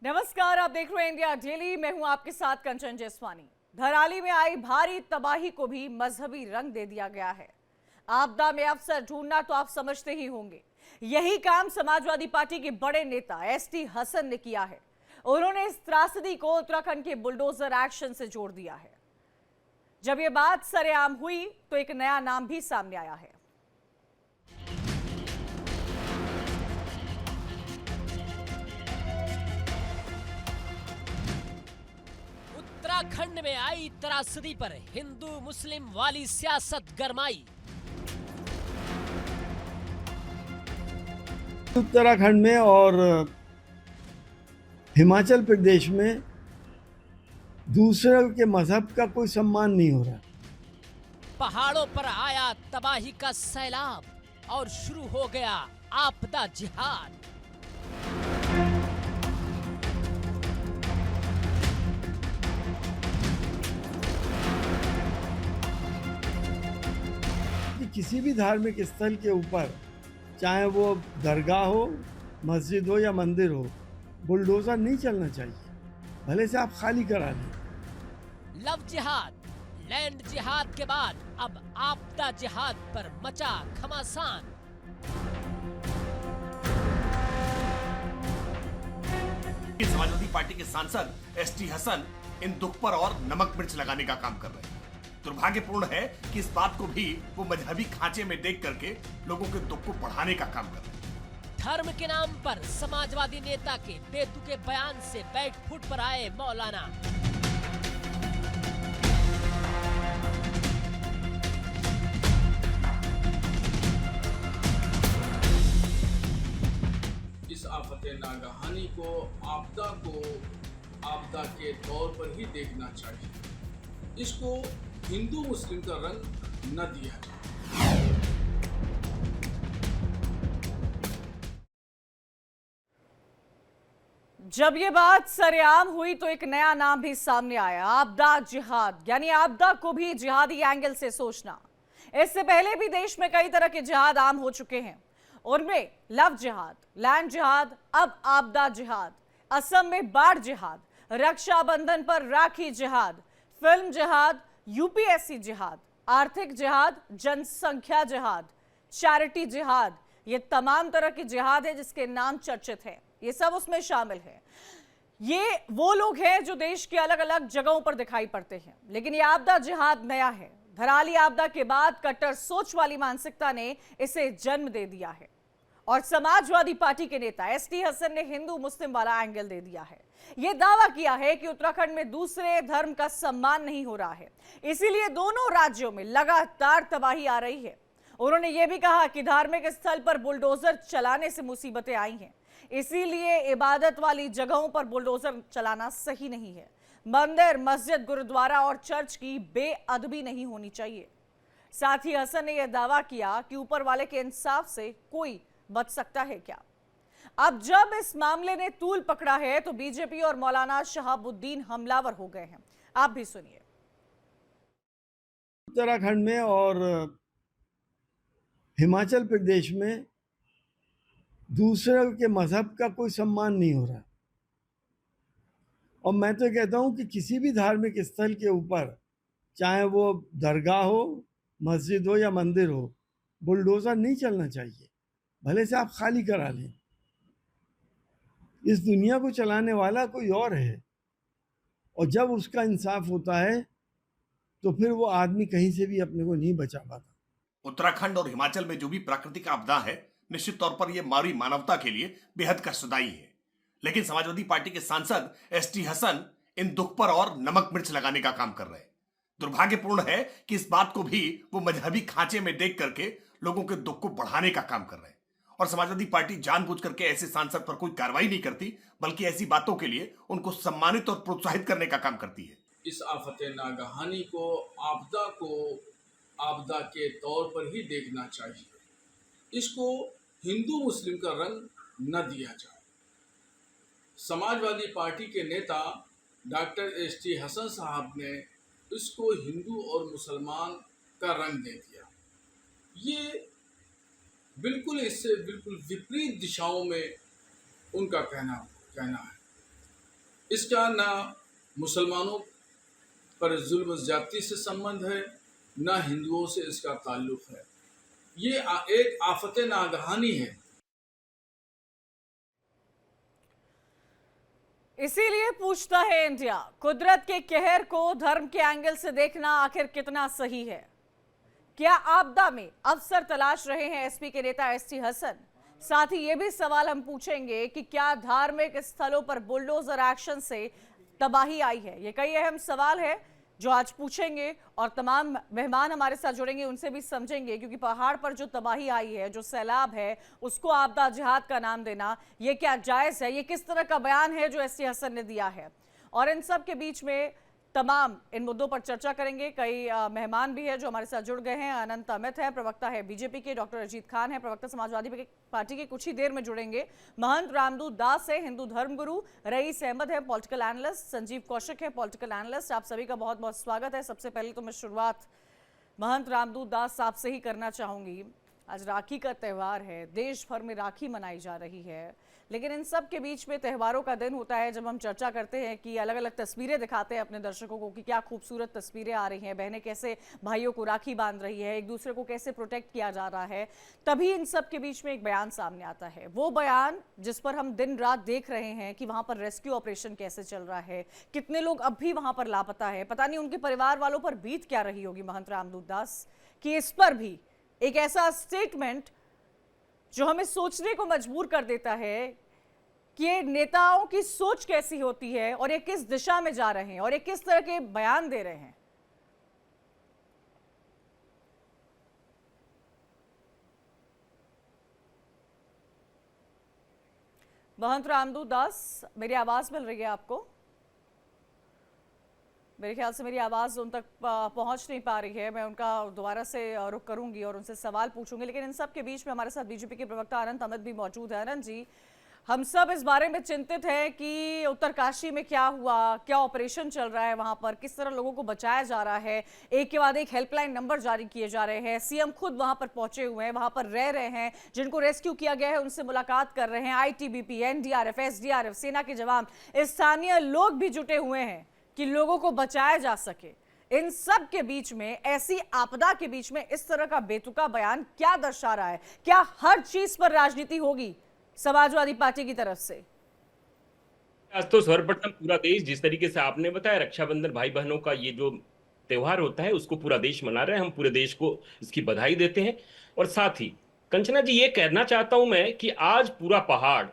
नमस्कार, आप देख रहे हैं इंडिया डेली। मैं हूं आपके साथ कंचन जसवानी। धराली में आई भारी तबाही को भी मजहबी रंग दे दिया गया है। आपदा में अफसर ढूंढना तो आप समझते ही होंगे। यही काम समाजवादी पार्टी के बड़े नेता एसटी हसन ने किया है। उन्होंने इस त्रासदी को उत्तराखंड के बुलडोजर एक्शन से जोड़ दिया है। जब यह बात सरेआम हुई तो एक नया नाम भी सामने आया है। उत्तराखंड में आई त्रासदी पर हिंदू मुस्लिम वाली सियासत गरमाई। उत्तराखंड में और हिमाचल प्रदेश में दूसरे के मजहब का कोई सम्मान नहीं हो रहा। पहाड़ों पर आया तबाही का सैलाब और शुरू हो गया आपदा जिहाद। कि किसी भी धार्मिक स्थल के ऊपर, चाहे वो दरगाह हो, मस्जिद हो या मंदिर हो, बुलडोजर नहीं चलना चाहिए। भले से आप खाली करा लें। लव जिहाद, लैंड जिहाद के बाद अब आपदा जिहाद पर मचा घमासान। समाजवादी पार्टी के सांसद एसटी हसन इन दुख पर और नमक मिर्च लगाने का काम कर रहे हैं। दुर्भाग्यपूर्ण है कि इस बात को भी वो मजहबी खांचे में देख करके लोगों के दुख को बढ़ाने का काम कर रहे हैं। धर्म के नाम पर समाजवादी नेता के बेतुके बयान से बैठ फुट पर आए मौलाना। इस आफत नागहानी को आपदा के तौर पर ही देखना चाहिए। इसको हिंदू मुस्लिम का रंग न दिया जाए। जब ये बात सरेआम हुई तो एक नया नाम भी सामने आया, आपदा जिहाद। यानी आपदा को भी जिहादी एंगल से सोचना। इससे पहले भी देश में कई तरह के जिहाद आम हो चुके हैं। उनमें लव जिहाद, लैंड जिहाद, अब आपदा जिहाद, असम में बाढ़ जिहाद, रक्षाबंधन पर राखी जिहाद, फिल्म जिहाद, यूपीएससी जिहाद, आर्थिक जिहाद, जनसंख्या जिहाद, चैरिटी जिहाद। ये तमाम तरह की जिहाद है जिसके नाम चर्चित हैं। ये सब उसमें शामिल है। ये वो लोग हैं जो देश की अलग अलग जगहों पर दिखाई पड़ते हैं, लेकिन ये आपदा जिहाद नया है। धराली आपदा के बाद कट्टर सोच वाली मानसिकता ने इसे जन्म दे दिया है और समाजवादी पार्टी के नेता एसटी हसन ने हिंदू मुस्लिम वाला एंगल दे दिया है। यह दावा किया है कि उत्तराखंड में दूसरे धर्म का सम्मान नहीं हो रहा है, इसीलिए दोनों राज्यों में लगातार तबाही आ रही है। उन्होंने यह भी कहा कि धार्मिक स्थल पर बुलडोजर चलाने से मुसीबतें आई हैं, इसीलिए इबादत वाली जगहों पर बुलडोजर चलाना सही नहीं है। मंदिर, मस्जिद, गुरुद्वारा और चर्च की बेअदबी नहीं होनी चाहिए। साथ ही हसन ने यह दावा किया कि ऊपर वाले के इंसाफ से कोई बच सकता है क्या। अब जब इस मामले ने तूल पकड़ा है तो बीजेपी और मौलाना शहाबुद्दीन हमलावर हो गए हैं। आप भी सुनिए। उत्तराखंड में और हिमाचल प्रदेश में दूसरे के मजहब का कोई सम्मान नहीं हो रहा। और मैं तो कहता हूं कि किसी भी धार्मिक स्थल के ऊपर, चाहे वो दरगाह हो, मस्जिद हो या मंदिर हो, बुलडोजर नहीं चलना चाहिए। भले से आप खाली करा लें। इस दुनिया को चलाने वाला कोई और है, और जब उसका इंसाफ होता है तो फिर वो आदमी कहीं से भी अपने को नहीं बचा पाता। उत्तराखंड और हिमाचल में जो भी प्राकृतिक आपदा है, निश्चित तौर पर यह मानवीय मानवता के लिए बेहद कष्टदायी है। लेकिन समाजवादी पार्टी के सांसद एसटी हसन इन दुख पर और नमक मिर्च लगाने का काम कर रहे हैं। दुर्भाग्यपूर्ण है कि इस बात को भी वो मजहबी खांचे में देख करके लोगों के दुख को बढ़ाने का काम कर रहे हैं। और समाजवादी पार्टी जानबूझ करके ऐसे सांसद पर कोई कार्रवाई नहीं करती, बल्कि ऐसी बातों के लिए उनको सम्मानित और प्रोत्साहित करने का काम करती है। इस आफत नागहानी को आपदा के तौर पर ही देखना चाहिए। इसको हिंदू मुस्लिम का रंग न दिया जाए। समाजवादी पार्टी के नेता डॉक्टर एसटी हसन साहब ने इसको हिंदू और मुसलमान का रंग दे दिया। ये बिल्कुल इससे बिल्कुल विपरीत दिशाओं में उनका कहना है। इसका ना मुसलमानों पर जुल्म ज्यादती से संबंध है, ना हिंदुओं से इसका ताल्लुक है। ये एक आफत नागहानी है। इसीलिए पूछता है इंडिया, कुदरत के कहर को धर्म के एंगल से देखना आखिर कितना सही है? क्या आपदा में अवसर तलाश रहे हैं एसपी के नेता एसटी हसन? साथ ही ये भी सवाल हम पूछेंगे कि क्या धार्मिक स्थलों पर बुलडोजर एक्शन से तबाही आई है? ये कई अहम सवाल है जो आज पूछेंगे और तमाम मेहमान हमारे साथ जुड़ेंगे, उनसे भी समझेंगे, क्योंकि पहाड़ पर जो तबाही आई है, जो सैलाब है, उसको आपदा जिहाद का नाम देना ये क्या जायज है? ये किस तरह का बयान है जो एसटी हसन ने दिया है? और इन सब के बीच में तमाम इन मुद्दों पर चर्चा करेंगे। कई मेहमान भी हैं जो हमारे साथ जुड़ गए हैं। अनंत अमित है, प्रवक्ता है बीजेपी के, डॉक्टर अजीत खान है, प्रवक्ता समाजवादी पार्टी के, कुछ ही देर में जुड़ेंगे। महंत रामदूत दास है, हिंदू धर्मगुरु। रईस अहमद है, पॉलिटिकल एनालिस्ट। संजीव कौशिक है, पॉलिटिकल एनालिस्ट। आप सभी का बहुत बहुत स्वागत है। सबसे पहले तो मैं शुरुआत महंत रामदूत दास साहब से ही करना चाहूंगी। आज राखी का त्यौहार है, देश भर में राखी मनाई जा रही है, लेकिन इन सब के बीच में त्योहारों का दिन होता है जब हम चर्चा करते हैं कि अलग अलग तस्वीरें दिखाते हैं अपने दर्शकों को कि क्या खूबसूरत तस्वीरें आ रही हैं, बहनें कैसे भाइयों को राखी बांध रही है, एक दूसरे को कैसे प्रोटेक्ट किया जा रहा है। तभी इन सब के बीच में एक बयान सामने आता है, वो बयान जिस पर हम दिन रात देख रहे हैं कि वहां पर रेस्क्यू ऑपरेशन कैसे चल रहा है, कितने लोग अब भी वहां पर लापता है, पता नहीं उनके परिवार वालों पर बीत क्या रही होगी महंत रामदूत दास, कि इस पर भी एक ऐसा स्टेटमेंट जो हमें सोचने को मजबूर कर देता है कि ये नेताओं की सोच कैसी होती है और ये किस दिशा में जा रहे हैं और ये किस तरह के बयान दे रहे हैं। महंत रामदूत दास, मेरी आवाज मिल रही है आपको? मेरे ख्याल से मेरी आवाज़ उन तक पहुंच नहीं पा रही है। मैं उनका दोबारा से रुख करूंगी और उनसे सवाल पूछूंगी, लेकिन इन सब के बीच में हमारे साथ बीजेपी के प्रवक्ता अनंत अमित भी मौजूद है। अनंत जी, हम सब इस बारे में चिंतित हैं कि उत्तरकाशी में क्या हुआ, क्या ऑपरेशन चल रहा है वहां पर, किस तरह लोगों को बचाया जा रहा है, एक के बाद एक हेल्पलाइन नंबर जारी किए जा रहे हैं, सीएम खुद वहां पर पहुंचे हुए हैं, वहां पर रह रहे हैं, जिनको रेस्क्यू किया गया है उनसे मुलाकात कर रहे हैं, आईटीबीपी, एनडीआरएफ, एसडीआरएफ, सेना के जवान, स्थानीय लोग भी जुटे हुए हैं कि लोगों को बचाया जा सके। इन सब के बीच में, ऐसी आपदा के बीच में इस तरह का बेतुका बयान क्या दर्शा रहा है? क्या हर चीज पर राजनीति होगी समाजवादी पार्टी की तरफ से? आज तो सर्वप्रथम पूरा देश, जिस तरीके से आपने बताया, रक्षाबंधन भाई बहनों का ये जो त्योहार होता है उसको पूरा देश मना रहे हैं। हम पूरे देश को इसकी बधाई देते हैं। और साथ ही कंचना जी, ये कहना चाहता हूं मैं कि आज पूरा पहाड़,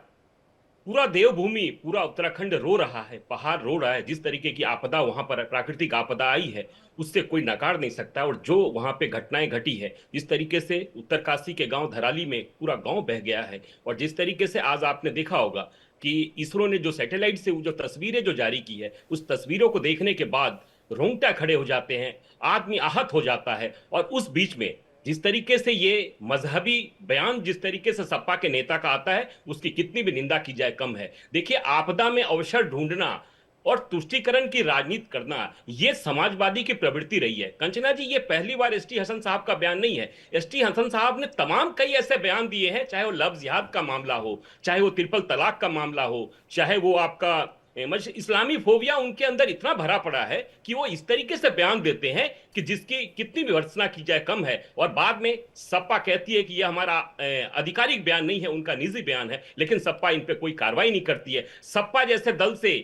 पूरा देवभूमि, पूरा उत्तराखंड रो रहा है, पहाड़ रो रहा है। जिस तरीके की आपदा वहां पर प्राकृतिक आपदा आई है उससे कोई नकार नहीं सकता। और जो वहां पे घटनाएं घटी है, जिस तरीके से उत्तरकाशी के गांव धराली में पूरा गांव बह गया है, और जिस तरीके से आज आपने देखा होगा कि इसरो ने जो सैटेलाइट से जो तस्वीरें जो जारी की है, उस तस्वीरों को देखने के बाद रोंगटा खड़े हो जाते हैं, आदमी आहत हो जाता है। और उस बीच में जिस तरीके से ये मजहबी बयान जिस तरीके से सपा के नेता का आता है, उसकी कितनी भी निंदा की जाए कम है। देखिए, आपदा में अवसर ढूंढना और तुष्टीकरण की राजनीति करना, ये समाजवादी की प्रवृत्ति रही है। कंचना जी, ये पहली बार एसटी हसन साहब का बयान नहीं है। एसटी हसन साहब ने तमाम कई ऐसे बयान दिए हैं, चाहे वो लव जिहाद का मामला हो, चाहे वो ट्रिपल तलाक का मामला हो, चाहे वो आपका इस्लामी फोबिया उनके अंदर इतना भरा पड़ा है कि वो इस तरीके से बयान देते हैं कि जिसकी कितनी भी भर्त्सना की जाए कम है। और बाद में सपा कहती है कि यह हमारा आधिकारिक बयान नहीं है, उनका निजी बयान है, लेकिन सपा इन पे कोई कार्रवाई नहीं करती है। सपा जैसे दल से,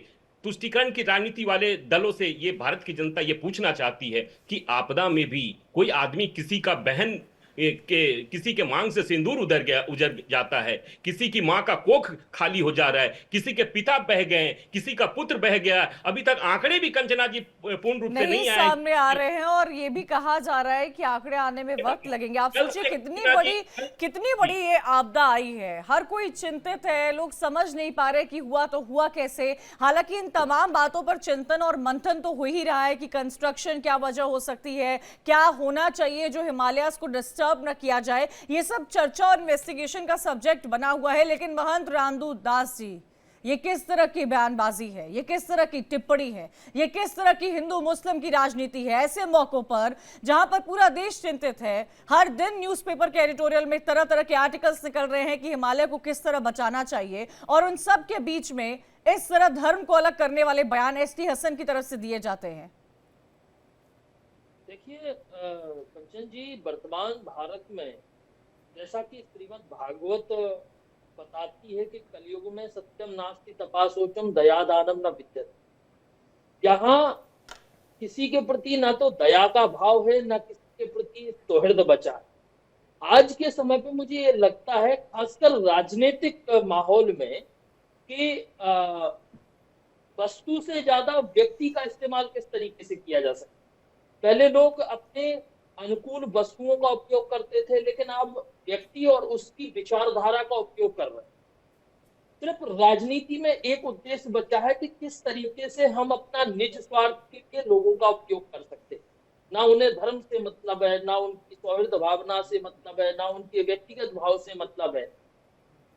तुष्टीकरण की राजनीति वाले दलों से ये भारत की जनता ये पूछना चाहती है कि आपदा में भी कोई आदमी किसी का बहन किसी के मांग से सिंदूर उजर जाता है, किसी की मां का कोख खाली हो जा रहा है, किसी के पिता बह गए, किसी का पुत्र बह गया। अभी तक आंकड़े भी कंचना जी पूर्ण रूप से नहीं आए, सामने आ रहे हैं, और ये भी कहा जा रहा है कि आंकड़े आने में वक्त लगेंगे। आप सोचिए कितनी बड़ी ये आपदा आई है, हर कोई चिंतित है, लोग समझ नहीं पा रहे कि हुआ तो हुआ कैसे। हालांकि इन तमाम बातों पर चिंतन और मंथन तो हो ही रहा है कि कंस्ट्रक्शन क्या वजह हो सकती है, क्या होना चाहिए जो हिमालयास को डिस्टर्ब न किया जाए, ये सब चर्चा और इन्वेस्टिगेशन का सब्जेक्ट बना हुआ है। लेकिन महंत रामदूत दास जी, ये किस तरह की बयानबाजी है, ये किस तरह की टिप्पणी है, ये किस तरह की हिंदू मुस्लिम की राजनीति है। ऐसे मौकों पर जहां पर पूरा देश चिंतित है, हर दिन न्यूज़पेपर के एडिटोरियल में तरह तरह के आर्टिकल्स निकल रहे हैं कि हिमालय को किस तरह बचाना चाहिए, और उन सब के बीच में इस तरह धर्म को अलग करने वाले बयान एसटी हसन की तरफ से दिए जाते हैं। देखिए कंचन जी, वर्तमान भारत में जैसा कि श्रीमद् भागवत बताती है कि कलयुग में सत्यम नास्ति तपासोचम दया दानम न विद्यते। यहाँ किसी के प्रति ना तो दया का भाव है, ना किसी के प्रति सौहार्द बचा है। आज के समय पे मुझे ये लगता है, खासकर राजनीतिक माहौल में, कि वस्तु से ज्यादा व्यक्ति का इस्तेमाल किस तरीके से किया जा सकता है। पहले लोग अपने अनुकूल वस्तुओं का उपयोग करते थे, लेकिन अब व्यक्ति और उसकी विचारधारा का उपयोग कर रहे हैं। सिर्फ राजनीति में एक उद्देश्य बचा है कि किस तरीके से हम अपना निज स्वार्थ के लोगों का उपयोग कर सकते हैं। ना उन्हें धर्म से मतलब है, ना उनकी सौहार्द भावना से मतलब है, ना उनके व्यक्तिगत भाव से मतलब है।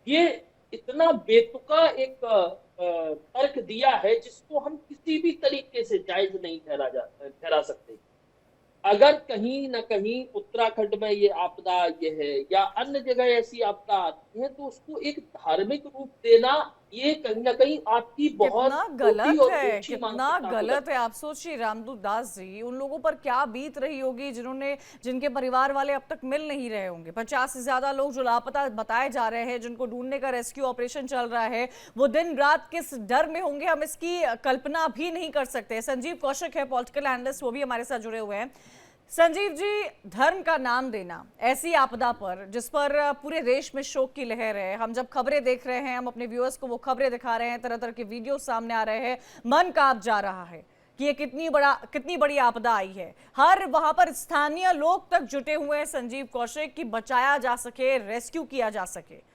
ये इतना बेतुका एक तर्क दिया है जिसको हम किसी भी तरीके से जायज नहीं ठहरा सकते। अगर कहीं न कहीं उत्तराखंड में ये आपदा ये है या अन्य जगह ऐसी आपदा आती है, तो उसको एक धार्मिक रूप देना ये कहीं ना कहीं आपकी बहुत कितना गलत है। आप सोचिए रामदूत दास जी, उन लोगों पर क्या बीत रही होगी जिनके परिवार वाले अब तक मिल नहीं रहे होंगे। 50 से ज्यादा लोग जो लापता बताए जा रहे हैं, जिनको ढूंढने का रेस्क्यू ऑपरेशन चल रहा है, वो दिन रात किस डर में होंगे, हम इसकी कल्पना भी नहीं कर सकते। संजीव कौशिक है पॉलिटिकल एनालिस्ट, वो भी हमारे साथ जुड़े हुए हैं। संजीव जी, धर्म का नाम देना ऐसी आपदा पर जिस पर पूरे देश में शोक की लहर है, हम जब खबरें देख रहे हैं, हम अपने व्यूअर्स को वो खबरें दिखा रहे हैं, तरह तरह के वीडियो सामने आ रहे हैं, मन कांप जा रहा है कि ये कितनी बड़ी आपदा आई है। हर वहां पर स्थानीय लोग तक जुटे हुए हैं संजीव कौशिक, कि बचाया जा सके, रेस्क्यू किया जा सके।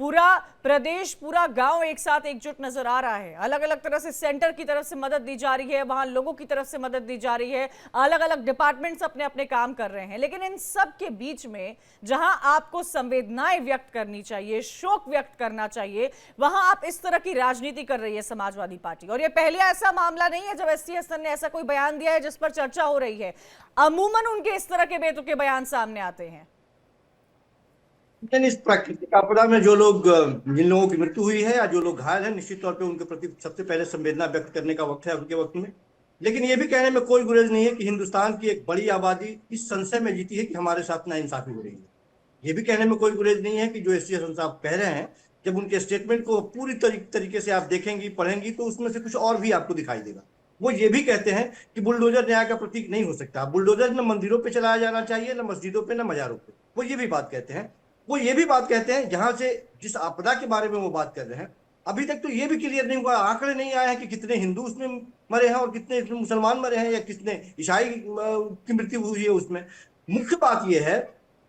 पूरा प्रदेश, पूरा गांव एक साथ एकजुट नजर आ रहा है। अलग अलग तरह से सेंटर की तरफ से मदद दी जा रही है, वहां लोगों की तरफ से मदद दी जा रही है, अलग अलग डिपार्टमेंट्स अपने अपने काम कर रहे हैं। लेकिन इन सब के बीच में जहां आपको संवेदनाएं व्यक्त करनी चाहिए, शोक व्यक्त करना चाहिए, वहां आप इस तरह की राजनीति कर रही है समाजवादी पार्टी। और ये पहले ऐसा मामला नहीं है जब एसटी हसन ने ऐसा कोई बयान दिया है जिस पर चर्चा हो रही है। अमूमन उनके इस तरह के बेतुके बयान सामने आते हैं। इस प्राकृतिक आपदा में जो लोग, जिन लोगों की मृत्यु हुई है या जो लोग घायल हैं, निश्चित तौर पे उनके प्रति सबसे पहले संवेदना व्यक्त करने का वक्त है उनके वक्त में। लेकिन ये भी कहने में कोई गुरेज नहीं है कि हिंदुस्तान की एक बड़ी आबादी इस संशय में जीती है कि हमारे साथ नाइंसाफी हो रही है। ये भी कहने में कोई गुरेज नहीं है कि जो एसटी हसन साहब कह रहे हैं, जब उनके स्टेटमेंट को पूरी तरीके से आप देखेंगी, पढ़ेंगी, तो उसमें से कुछ और भी आपको दिखाई देगा। वो ये भी कहते हैं कि बुलडोजर न्याय का प्रतीक नहीं हो सकता, बुलडोजर न मंदिरों पे चलाया जाना चाहिए, न मस्जिदों पे, न मजारों पे। वो ये भी बात कहते हैं। वो ये भी बात कहते हैं, जहां से जिस आपदा के बारे में वो बात कर रहे हैं, अभी तक तो ये भी क्लियर नहीं हुआ, आंकड़े नहीं आए हैं कि कितने हिंदू उसमें मरे हैं और कितने मुसलमान मरे हैं या कितने ईसाई की मृत्यु हुई है उसमें। मुख्य बात यह है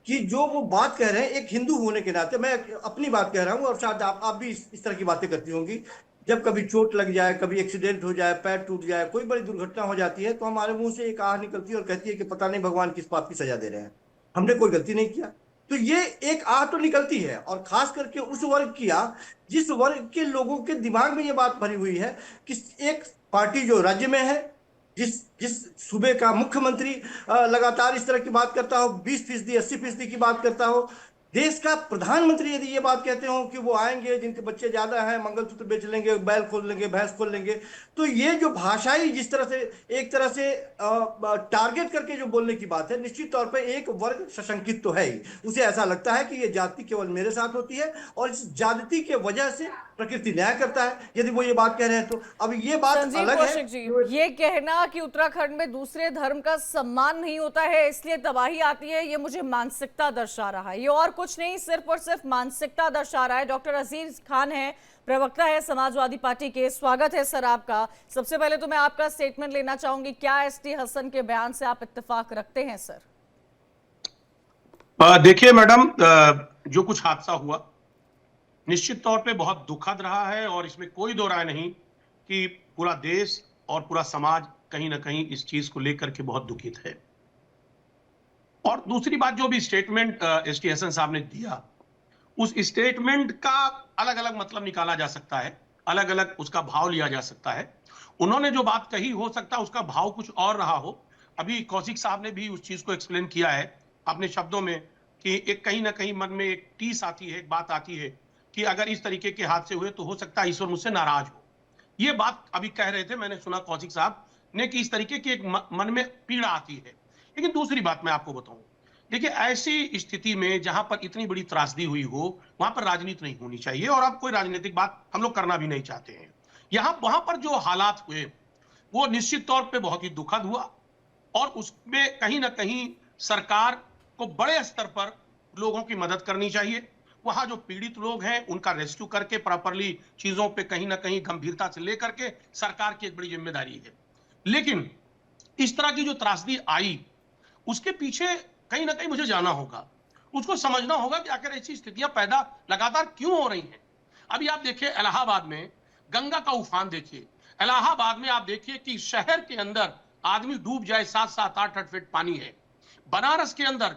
कि जो वो बात कह रहे हैं, एक हिंदू होने के नाते मैं अपनी बात कह रहा हूँ, और शायद आप भी इस तरह की बातें करती होंगी। जब कभी चोट लग जाए, कभी एक्सीडेंट हो जाए, पैर टूट जाए, कोई बड़ी दुर्घटना हो जाती है, तो हमारे मुंह से एक आह निकलती है और कहती है कि पता नहीं भगवान किस पाप की सजा दे रहे हैं, हमने कोई गलती नहीं किया। तो ये एक आह तो निकलती है, और खास करके उस वर्ग की आह जिस वर्ग के लोगों के दिमाग में ये बात भरी हुई है कि एक पार्टी जो राज्य में है, जिस सूबे का मुख्यमंत्री लगातार इस तरह की बात करता हो, 20%, 80% की बात करता हो, देश का प्रधानमंत्री यदि ये बात कहते हो कि वो आएंगे, जिनके बच्चे ज्यादा हैं मंगलसूत्र बेच लेंगे, बैल खोल लेंगे, भैंस खोल लेंगे, तो ये जो भाषाई जिस तरह से एक तरह से टारगेट करके जो बोलने की बात है, निश्चित तौर पे एक वर्ग सशंकित तो है ही। उसे ऐसा लगता है कि ये जाति केवल मेरे साथ होती है और इस जाति के वजह से प्रकृति न्याय करता है, यदि वो ये बात कह रहे हैं तो। अब ये बात अलग है। जी, ये कहना कि उत्तराखंड में दूसरे धर्म का सम्मान नहीं होता है इसलिए तबाही आती है, ये मुझे मानसिकता दर्शा रहा है। ये और कुछ नहीं, सिर्फ और सिर्फ मानसिकता दर्शा रहा है। डॉक्टर अजीज खान है, प्रवक्ता है समाजवादी पार्टी के। स्वागत है सर आपका। सबसे पहले तो मैं आपका स्टेटमेंट लेना चाहूंगी, क्या एसटी हसन के बयान से आप इत्तेफाक रखते हैं सर? देखिए मैडम, जो कुछ हादसा हुआ निश्चित तौर पे बहुत दुखद रहा है, और इसमें कोई दो राय नहीं कि पूरा देश और पूरा समाज कहीं ना कहीं इस चीज को लेकर के बहुत दुखित है। और दूसरी बात, जो भी स्टेटमेंट एसटी हसन साहब ने दिया, उस स्टेटमेंट का अलग अलग मतलब निकाला जा सकता है। अलग अलग उसका भाव लिया जा सकता है। उन्होंने जो बात कही हो सकता है उसका भाव कुछ और रहा हो। अभी कौशिक साहब ने भी उस चीज को एक्सप्लेन किया है अपने शब्दों में कि एक कहीं ना कहीं मन में एक टीस आती है, एक बात आती है कि अगर इस तरीके के हादसे हुए तो हो सकता है ईश्वर मुझसे नाराज हो। ये बात अभी कह रहे थे, मैंने सुना कौशिक साहब ने कि इस तरीके की एक मन में पीड़ा आती है। लेकिन दूसरी बात मैं आपको बताऊं, देखिए ऐसी स्थिति में जहां पर इतनी बड़ी त्रासदी हुई हो वहां पर राजनीति नहीं होनी चाहिए, और अब कोई राजनीतिक बात हम लोग करना भी नहीं चाहते हैं। वहां पर जो हालात हुए वो निश्चित तौर पे बहुत ही दुखद हुआ, और उसमें कहीं ना कहीं सरकार को बड़े स्तर पर लोगों की मदद करनी चाहिए। वहां जो पीड़ित लोग हैं उनका रेस्क्यू करके प्रॉपरली चीजों पे कहीं ना कहीं गंभीरता से लेकर के सरकार की एक बड़ी जिम्मेदारी है। लेकिन इस तरह की जो त्रासदी आई उसके पीछे कहीं ना कहीं मुझे जाना होगा, उसको समझना होगा कि आखिर ऐसी स्थितियां पैदा लगातार क्यों हो रही हैं। अभी आप देखिए इलाहाबाद में गंगा का उफान देखिए, इलाहाबाद में आप देखिए कि शहर के अंदर आदमी डूब जाए, 7-7, 8-8 फीट पानी है। बनारस के अंदर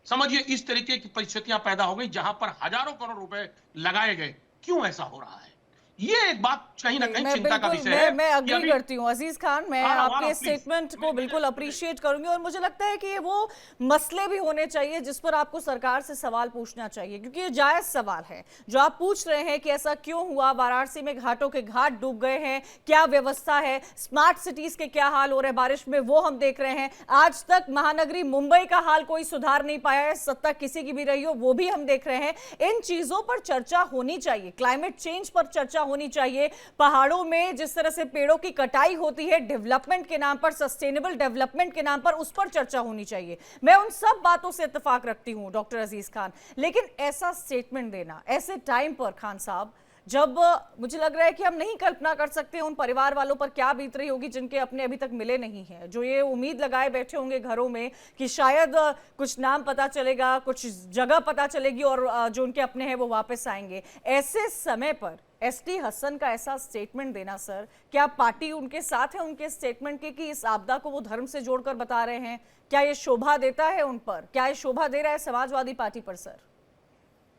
समझिए इस तरीके की परिस्थितियां पैदा हो गई जहां पर हजारों करोड़ रुपए लगाए गए। क्यों ऐसा हो रहा है? ये एक बात कहीं ना कहीं चिंता का विषय है। मैं अग्री करती हूँ अजीज खान, मैं आपके स्टेटमेंट को बिल्कुल अप्रिशिएट करूंगी, और मुझे लगता है कि ये वो मसले भी होने चाहिए जिस पर आपको सरकार से सवाल पूछना चाहिए, क्योंकि ये जायज सवाल है जो आप पूछ रहे हैं कि ऐसा क्यों हुआ, वाराणसी में घाटों के घाट डूब गए हैं, क्या व्यवस्था है, स्मार्ट सिटीज के क्या हाल हो रहे हैं बारिश में वो हम देख रहे हैं। आज तक महानगरी मुंबई का हाल कोई सुधार नहीं पाया है, सत्ता किसी की भी रही हो वो भी हम देख रहे हैं। इन चीजों पर चर्चा होनी चाहिए, क्लाइमेट चेंज पर चर्चा होनी चाहिए, पहाड़ों में जिस तरह से पेड़ों की कटाई होती है डेवलपमेंट के नाम पर, सस्टेनेबल डेवलपमेंट के नाम पर, उस पर चर्चा होनी चाहिए। मैं उन सब बातों से इत्तेफाक रखती हूं डॉक्टर अजीज खान, लेकिन ऐसा स्टेटमेंट देना ऐसे टाइम पर खान साहब जब मुझे लग रहा है कि हम नहीं कल्पना कर सकते उन परिवार वालों पर क्या बीत रही होगी जिनके अपने अभी तक मिले नहीं हैं, जो ये उम्मीद लगाए बैठे होंगे घरों में कि शायद कुछ नाम पता चलेगा, कुछ जगह पता चलेगी और जो उनके अपने हैं वो वापस आएंगे। ऐसे समय पर एसटी हसन का ऐसा स्टेटमेंट देना, सर क्या पार्टी उनके साथ है उनके स्टेटमेंट के कि इस आपदा को वो धर्म से जोड़कर बता रहे हैं? क्या ये शोभा देता है उन पर, क्या ये शोभा दे रहा है समाजवादी पार्टी पर? सर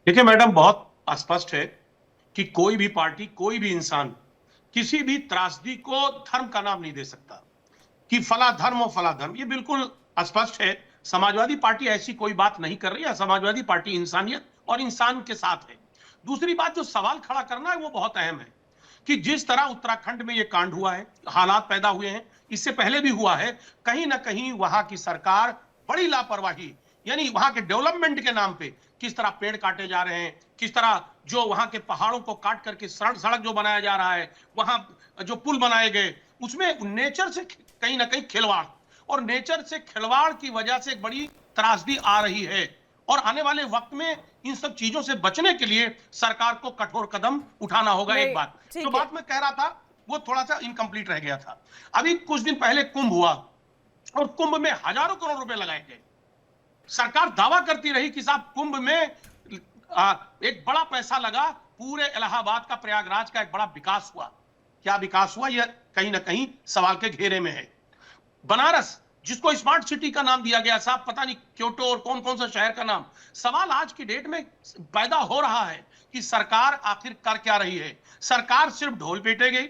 देखिए मैडम, बहुत स्पष्ट है कि कोई भी पार्टी, कोई भी इंसान किसी भी त्रासदी को धर्म का नाम नहीं दे सकता कि फला धर्म और फला धर्म। ये बिल्कुल स्पष्ट है। समाजवादी पार्टी ऐसी कोई बात नहीं कर रही है। समाजवादी पार्टी इंसानियत और इंसान के साथ है। दूसरी बात जो सवाल खड़ा करना है वो बहुत अहम है कि जिस तरह उत्तराखंड में ये कांड हुआ है, हालात पैदा हुए हैं, इससे पहले भी हुआ है, कहीं ना कहीं वहां की सरकार बड़ी लापरवाही, यानी वहां के डेवलपमेंट के नाम पे किस तरह पेड़ काटे जा रहे हैं, किस तरह जो वहां के पहाड़ों को काट करके सड़क जो बनाया जा रहा है, वहां जो पुल बनाए गए, उसमें नेचर से कहीं ना कहीं खिलवाड़, और नेचर से खिलवाड़ की वजह से एक बड़ी त्रासदी आ रही है। और आने वाले वक्त में इन सब चीजों से बचने के लिए सरकार को कठोर कदम उठाना होगा। एक बात जो बात मैं कह रहा था वो थोड़ा सा इनकम्प्लीट रह गया था। अभी कुछ दिन पहले कुंभ हुआ और कुंभ में हजारों करोड़ रुपए लगाए गए। सरकार दावा करती रही कि साहब कुंभ में एक बड़ा पैसा लगा, पूरे इलाहाबाद का, प्रयागराज का एक बड़ा विकास हुआ। क्या विकास हुआ? यह कहीं ना कहीं सवाल के घेरे में है। बनारस जिसको स्मार्ट सिटी का नाम दिया गया, साहब पता नहीं क्योटो और कौन कौन सा शहर का नाम। सवाल आज की डेट में पैदा हो रहा है कि सरकार आखिर कर क्या रही है। सरकार सिर्फ ढोल पीटेगी,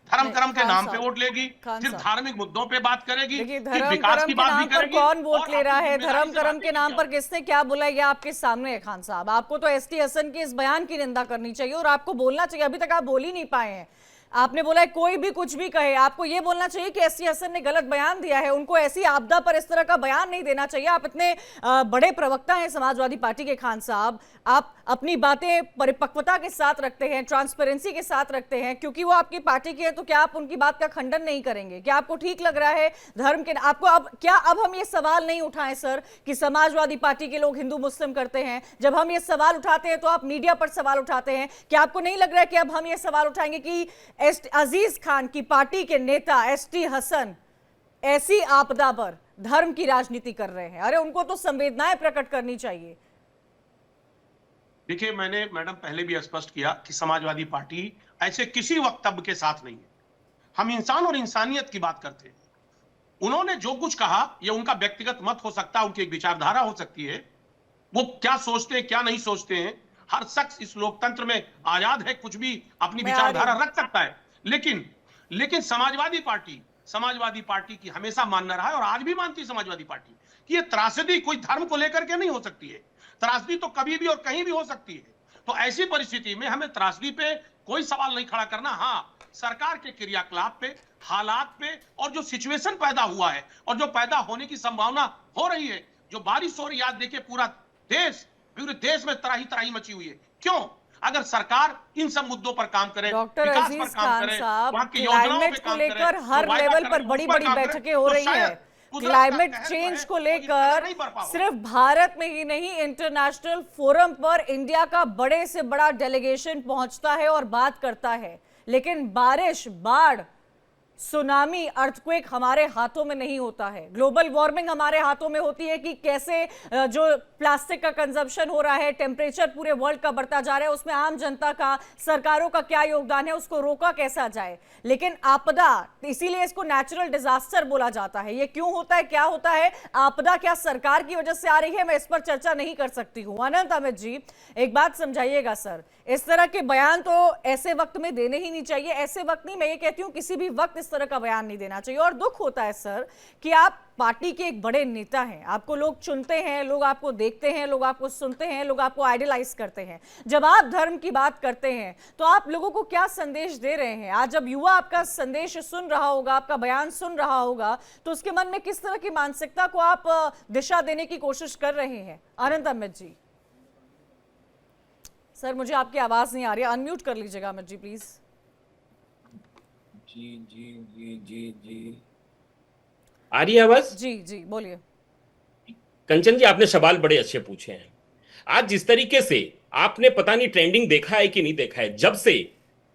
धर्म कर्म के नाम पे वोट लेगी, फिर धार्मिक मुद्दों पे बात करेगी, फिर विकास की बात भी करेगी। कौन वोट ले रहा है, धर्म कर्म के नाम पर किसने क्या बोला, ये आपके सामने है खान साहब। आपको तो एसटी हसन के इस बयान की निंदा करनी चाहिए और आपको बोलना चाहिए। अभी तक आप बोल ही नहीं पाए हैं। आपने बोला है कोई भी कुछ भी कहे, आपको यह बोलना चाहिए कि एसटी हसन ने गलत बयान दिया है, उनको ऐसी आपदा पर इस तरह का बयान नहीं देना चाहिए। आप इतने बड़े प्रवक्ता हैं समाजवादी पार्टी के खान साहब, आप अपनी बातें परिपक्वता के साथ रखते हैं, ट्रांसपेरेंसी के साथ रखते हैं, क्योंकि वो आपकी पार्टी के हैं, तो क्या आप उनकी बात का खंडन नहीं करेंगे? क्या आपको ठीक लग रहा है धर्म के आपको अब हम ये सवाल नहीं उठाएं सर कि समाजवादी पार्टी के लोग हिंदू मुस्लिम करते हैं? जब हम ये सवाल उठाते हैं तो आप मीडिया पर सवाल उठाते हैं। क्या आपको नहीं लग रहा है कि अब हम ये सवाल उठाएंगे कि अजीज खान की पार्टी के नेता एसटी हसन ऐसी आपदा पर धर्म की राजनीति कर रहे हैं? अरे उनको तो संवेदनाएं प्रकट करनी चाहिए। देखिए, मैंने मैडम पहले भी स्पष्ट किया कि समाजवादी पार्टी ऐसे किसी वक्तव्य के साथ नहीं है। हम इंसान और इंसानियत की बात करते हैं। उन्होंने जो कुछ कहा यह उनका व्यक्तिगत मत हो सकता है, उनकी एक विचारधारा हो सकती है, वो क्या सोचते हैं क्या नहीं सोचते हैं हर शख्स इस लोकतंत्र में आजाद है, कुछ भी अपनी मैं विचारधारा रख सकता है। लेकिन समाजवादी पार्टी की हमेशा मानना रहा है, और आज भी मानती है समाजवादी पार्टी, कि ये त्रासदी कोई धर्म को लेकर के नहीं हो सकती है। त्रासदी तो कभी भी और कहीं भी हो सकती है। तो ऐसी परिस्थिति में हमें त्रासदी पे कोई सवाल नहीं खड़ा करना। हाँ, सरकार के क्रियाकलाप पे, हालात पे, और जो सिचुएशन पैदा हुआ है और जो पैदा होने की संभावना हो रही है, जो बारिश हो रही है, आज देखिए पूरे देश में त्राही त्राही मची हुई है। क्यों? अगर सरकार इन सब मुद्दों पर काम करे, डॉक्टर विकास पर अजीज काम खान करे, साहब, वहां की योजनाओं पे क्लाइमेट को काम करे, लेकर जो हर वायदा लेवल कर पर रहे हैं, बड़ी उस पर बड़ी काम करे, बैठकें हो तो रही शायद है। कुदरत का क्लाइमेट कहर जो चेंज है, को वो इस तरह लेकर नहीं बरपा होगा। सिर्फ भारत में ही नहीं, इंटरनेशनल फोरम पर इंडिया का बड़े से बड़ा डेलीगेशन पहुंचता है और बात करता है, लेकिन बारिश, बाढ़, सुनामी, अर्थक्वेक हमारे हाथों में नहीं होता है। ग्लोबल वार्मिंग हमारे हाथों में होती है कि कैसे जो प्लास्टिक का कंजप्शन हो रहा है, टेम्परेचर पूरे वर्ल्ड का बढ़ता जा रहा है, उसमें आम जनता का, सरकारों का क्या योगदान है, उसको रोका कैसा जाए। लेकिन आपदा, इसीलिए इसको नेचुरल डिजास्टर बोला जाता है। ये क्यों होता है, क्या होता है? आपदा क्या सरकार की वजह से आ रही है? मैं इस पर चर्चा नहीं कर सकती हूं। अनंत अमित जी, एक बात समझाइएगा सर, इस तरह के बयान तो ऐसे वक्त में देने ही नहीं चाहिए। ऐसे वक्त नहीं, मैं ये कहती हूं किसी भी वक्त इस तरह का बयान नहीं देना चाहिए। और दुख होता है सर कि आप पार्टी के एक बड़े नेता हैं, आपको लोग चुनते हैं, लोग आपको देखते हैं, लोग आपको सुनते हैं, लोग आपको आइडलाइज करते हैं। जब आप धर्म की बात करते हैं तो आप लोगों को क्या संदेश दे रहे हैं? आज जब युवा आपका संदेश सुन रहा होगा, आपका बयान सुन रहा होगा, तो उसके मन में किस तरह की मानसिकता को आप दिशा देने की कोशिश कर रहे हैं? अनंत अमित जी, सर मुझे आपकी आवाज नहीं आ रही, अनम्यूट कर लीजिएगा अमित जी प्लीज। जी आ रही है आवाज? जी बोलिए। कंचन जी, आपने सवाल बड़े अच्छे पूछे हैं। आज जिस तरीके से आपने पता नहीं ट्रेंडिंग देखा है कि नहीं देखा है, जब से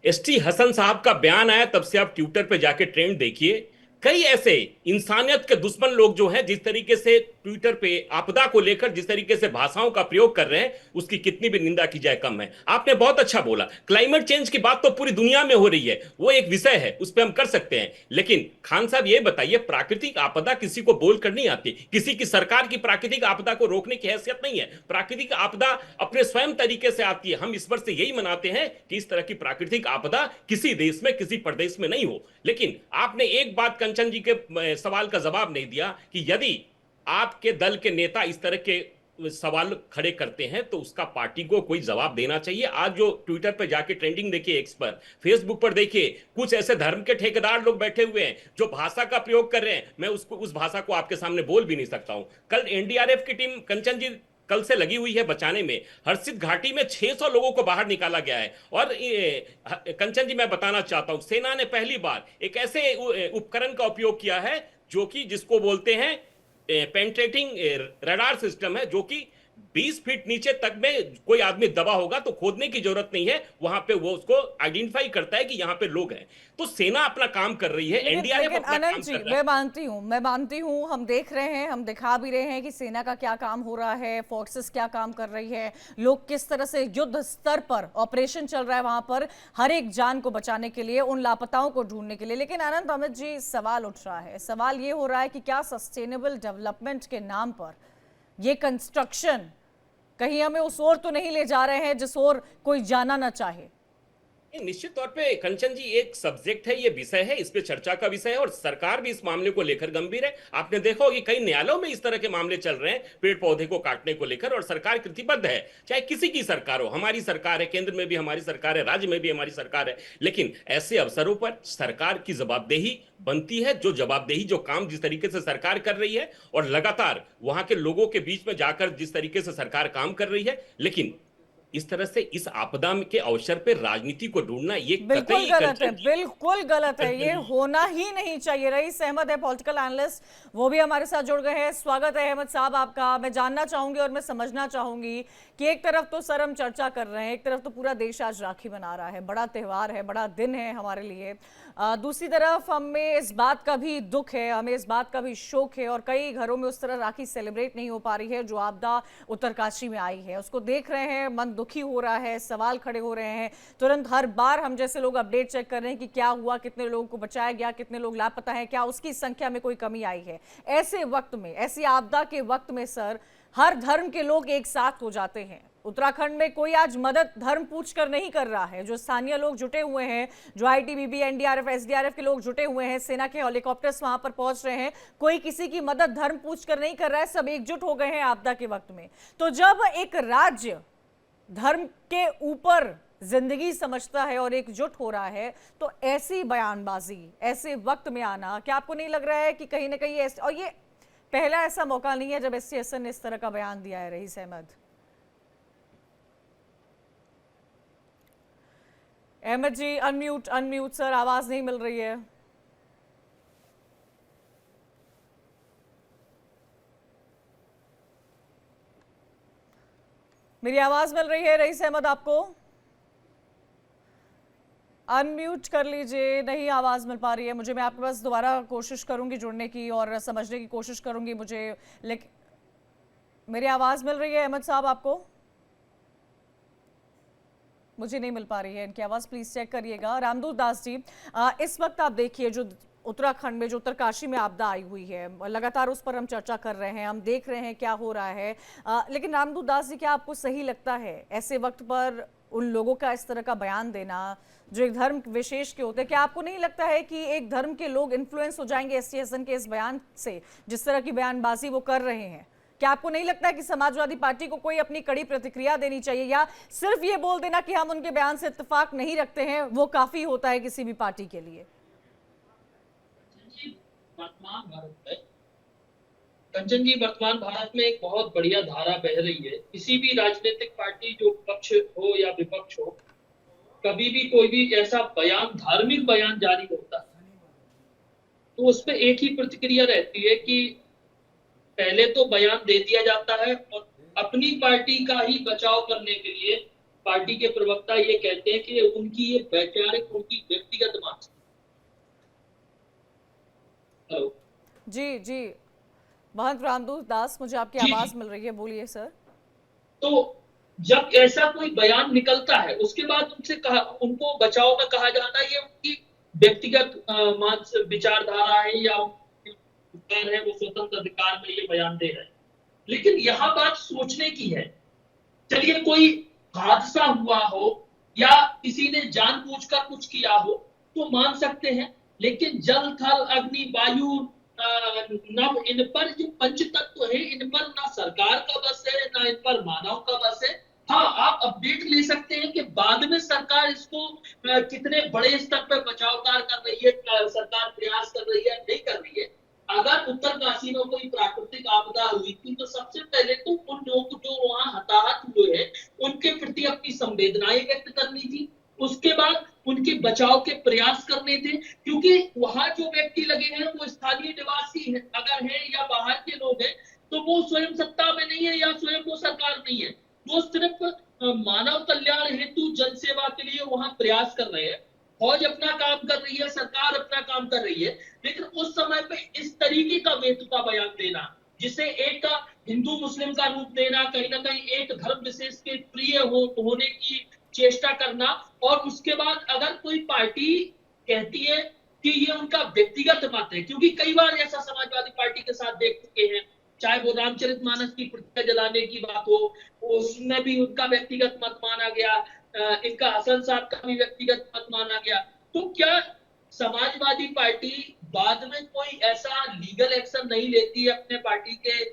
एसटी हसन साहब का बयान आया तब से आप ट्विटर पे जाके ट्रेंड देखिए। कई ऐसे इंसानियत के दुश्मन लोग जो हैं, जिस तरीके से ट्विटर पे आपदा को लेकर जिस तरीके से भाषाओं का प्रयोग कर रहे हैं, उसकी कितनी भी निंदा की जाए कम है। आपने बहुत अच्छा बोला, क्लाइमेट चेंज की बात तो पूरी दुनिया में हो रही है, वो एक विषय है, उस पर हम कर सकते हैं। लेकिन खान साहब ये बताइए, प्राकृतिक आपदा किसी को बोल कर नहीं आती। किसी की सरकार की प्राकृतिक आपदा को रोकने की हैसियत नहीं है। प्राकृतिक आपदा अपने स्वयं तरीके से आती है। हम इस वर्ष से यही मनाते हैं कि इस तरह की प्राकृतिक आपदा किसी देश में, किसी प्रदेश में नहीं हो। लेकिन आपने एक बात कंचन जी के सवाल का जवाब नहीं दिया कि यदि आपके दल के नेता इस तरह के सवाल खड़े करते हैं तो उसका पार्टी को कोई जवाब देना चाहिए। आज जो ट्विटर पर जाके ट्रेंडिंग देखिए, एक्स पर, फेसबुक पर देखिए, कुछ ऐसे धर्म के ठेकेदार लोग बैठे हुए हैं जो भाषा का प्रयोग कर रहे हैं। मैं उस भाषा को आपके सामने बोल भी नहीं सकता हूं। कल एनडीआरएफ की टीम कंचन जी कल से लगी हुई है बचाने में। हर्षित घाटी में 600 लोगों को बाहर निकाला गया है। और कंचन जी, मैं बताना चाहता हूं, सेना ने पहली बार एक ऐसे उपकरण का उपयोग किया है जो कि जिसको बोलते हैं पेंट्रेटिंग रडार सिस्टम है, जो कि 20 फीट नीचे तक में कोई आदमी दबा होगा तो खोदने की जरूरत नहीं है, वहां पे वो उसको आइडेंटिफाई करता है कि यहां पे लोग हैं। तो सेना अपना काम कर रही है, एनडीआरएफ अपना काम अनंत जी, कर रहा है। मैं मानती हूँ, हम देख रहे हैं, हम दिखा भी रहे हैं कि सेना का क्या काम हो रहा है, फोर्सेस क्या काम कर रही है, लोग किस तरह से युद्ध स्तर पर ऑपरेशन चल रहा है वहां पर हर एक जान को बचाने के लिए, उन लापताओं को ढूंढने के लिए। लेकिन अनंत अमित जी, सवाल उठ रहा है, सवाल ये हो रहा है कि क्या सस्टेनेबल डेवलपमेंट के नाम पर ये कंस्ट्रक्शन कहीं हमें उस ओर तो नहीं ले जा रहे हैं जिस ओर कोई जाना ना चाहे? निश्चित तौर पे कंचन जी, एक सब्जेक्ट है, ये विषय है, इस पे चर्चा का विषय है और सरकार भी इस मामले को लेकर गंभीर है। आपने देखा होगा कि कई न्यायालयों में इस तरह के मामले चल रहे हैं पेड़ पौधे को काटने को लेकर, और सरकार प्रतिबद्ध है, चाहे किसी की सरकार हो। हमारी सरकार है, केंद्र में भी हमारी सरकार है, राज्य में भी हमारी सरकार है। लेकिन ऐसे अवसरों पर सरकार की जवाबदेही बनती है, जो जवाबदेही, जो काम जिस तरीके से सरकार कर रही है और लगातार वहां के लोगों के बीच में जाकर जिस तरीके से सरकार काम कर रही है। लेकिन इस तरह से इस आपदा के अवसर पे राजनीति को ढूंढना ये बिल्कुल गलत है, बिल्कुल गलत है, ये होना ही नहीं चाहिए। रईस अहमद है, पॉलिटिकल एनालिस्ट, वो भी हमारे साथ जुड़ गए हैं। स्वागत है अहमद साहब आपका। मैं जानना चाहूंगी और मैं समझना चाहूंगी कि एक तरफ तो सर हम चर्चा कर रहे हैं, एक तरफ तो पूरा देश आज राखी मना रहा है, बड़ा त्योहार है, बड़ा दिन है हमारे लिए। दूसरी तरफ हमें इस बात का भी दुख है, हमें इस बात का भी शोक है, और कई घरों में उस तरह राखी सेलिब्रेट नहीं हो पा रही है जो आपदा उत्तरकाशी में आई है। उसको देख रहे हैं, मन दुखी हो रहा है, सवाल खड़े हो रहे हैं। तुरंत हर बार हम जैसे लोग अपडेट चेक कर रहे हैं कि क्या हुआ, कितने लोगों को बचाया गया, कितने लोग लापता हैं, क्या उसकी संख्या में कोई कमी आई है। ऐसे वक्त में, ऐसी आपदा के वक्त में सर, हर धर्म के लोग एक साथ हो जाते हैं, उत्तराखंड में कोई आज मदद धर्म पूछकर नहीं कर रहा है। जो स्थानीय लोग जुटे हुए हैं, जो आईटीबीपी, एनडीआरएफ, एसडीआरएफ के लोग जुटे हुए हैं, सेना के हेलीकॉप्टर्स वहां पर पहुंच रहे हैं, कोई किसी की मदद धर्म पूछकर नहीं कर रहा है। सब एकजुट हो गए हैं आपदा के वक्त में। तो जब एक राज्य धर्म के ऊपर जिंदगी समझता है और एकजुट हो रहा है, तो ऐसी बयानबाजी ऐसे वक्त में आना, क्या आपको नहीं लग रहा है कि कहीं ना कहीं ऐसे, और ये पहला ऐसा मौका नहीं है जब एसटी हसन ने इस तरह का बयान दिया है। रईस अहमद जी, अनम्यूट सर, आवाज नहीं मिल रही है। मेरी आवाज मिल रही है रईस अहमद आपको? अनम्यूट कर लीजिए। नहीं आवाज मिल पा रही है मुझे। मैं आपके पास दोबारा कोशिश करूंगी जुड़ने की और समझने की कोशिश करूंगी मुझे, लेकिन मेरी आवाज मिल रही है अहमद साहब आपको? मुझे नहीं मिल पा रही है इनकी आवाज, प्लीज चेक करिएगा। रामदूत दास जी, इस वक्त आप देखिए जो उत्तराखंड में, जो उत्तरकाशी में आपदा आई हुई है, लगातार उस पर हम चर्चा कर रहे हैं, हम देख रहे हैं क्या हो रहा है, लेकिन रामदूत दास जी, क्या आपको सही लगता है ऐसे वक्त पर उन लोगों का इस तरह का बयान देना जो एक धर्म विशेष के होते हैं? क्या आपको नहीं लगता है कि एक धर्म के लोग इन्फ्लुएंस हो जाएंगे एसटी हसन के इस बयान से, जिस तरह की बयानबाजी वो कर रहे हैं? क्या आपको नहीं लगता है कि समाजवादी पार्टी को कोई अपनी कड़ी प्रतिक्रिया देनी चाहिए, या सिर्फ ये बोल देना कि हम उनके बयान से इत्तेफाक नहीं रखते हैं, वो काफी होता है किसी भी पार्टी के लिए? वर्तमान भारत में, कंचन जी, वर्तमान भारत में एक बहुत बढ़िया धारा बह रही है। किसी भी राजनीतिक पार्टी, जो पक्ष हो या विपक्ष हो, कभी भी कोई भी ऐसा बयान, धार्मिक बयान जारी होता है तो उस पर एक ही प्रतिक्रिया रहती है कि पहले तो बयान दे दिया जाता है और अपनी पार्टी का ही बचाव करने के लिए पार्टी के प्रवक्ता ये कहते हैं कि उनकी ये वैचारिक, उनकी व्यक्तिगत मानसिकता। हेलो जी जी, महंत रामदूत दास, मुझे आपकी आवाज मिल रही है, बोलिए सर। तो जब ऐसा कोई बयान निकलता है, उसके बाद उनको बचाव में कहा जाता है ये उनकी व्यक्तिगत विचारधारा है या है, वो स्वतंत्र अधिकार में ये बयान दे रहे हैं। लेकिन यहाँ बात सोचने की है, चलिए कोई हादसा हुआ हो या किसी ने जानबूझकर कुछ किया हो तो मान सकते हैं, लेकिन जल, थल, अग्नि, वायु, नभ, इन पर जो पंच तत्व है, इन पर ना सरकार का बस है, ना इन पर मानव का बस है। हाँ, आप अपडेट ले सकते हैं कि बाद में सरकार इसको कितने बड़े स्तर पर बचाव कार्य कर रही है, सरकार प्रयास कर रही है, नहीं कर रही है। अगर उत्तरकाशी में कोई प्राकृतिक आपदा हुई थी तो सबसे पहले तो उन लोग जो वहां हताहत हुए हैं उनके प्रति अपनी संवेदनाएं व्यक्त करनी थी, उसके बाद उनके बचाव के प्रयास करने थे, क्योंकि वहां जो व्यक्ति लगे हैं वो स्थानीय निवासी है, अगर हैं या बाहर के लोग हैं, तो वो स्वयं सत्ता में नहीं है या स्वयं वो सरकार नहीं है, वो सिर्फ मानव कल्याण हेतु जनसेवा के लिए वहां प्रयास कर रहे हैं। फौज अपना काम कर रही है, सरकार अपना काम कर रही है, लेकिन उस समय पे इस तरीके का बेतुका बयान देना, जिसे एक हिंदू मुस्लिम का रूप देना, कहीं ना कहीं एक धर्म विशेष के प्रिय होने की चेष्टा करना, और उसके बाद अगर कोई पार्टी कहती है कि ये उनका व्यक्तिगत मत है, क्योंकि कई बार ऐसा समाजवादी पार्टी के साथ देख चुके हैं, चाहे वो रामचरितमानस की प्रतिक्रिया जलाने की बात हो, उसमें भी उनका व्यक्तिगत मत माना गया, इनका हसन साहब का भी व्यक्तिगत मत माना गया। तो क्या समाजवादी पार्टी बाद में कोई ऐसा लीगल एक्शन नहीं लेती है अपने पार्टी के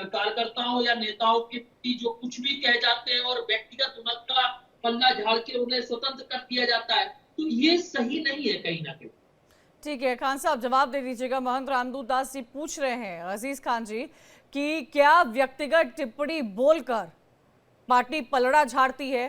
कार्यकर्ताओं या नेताओं के प्रति जो कुछ भी कह जाते हैं और व्यक्तिगत मत का पल्ला झाड़ के उन्हें स्वतंत्र कर दिया जाता है? तो ये सही नहीं है कहीं ना कहीं। ठीक है, खान साहब जवाब दे दीजिएगा। महंत रामदूत दास जी पूछ रहे हैं अजीज खान जी कि क्या व्यक्तिगत टिप्पणी बोलकर पार्टी पलड़ा झाड़ती है,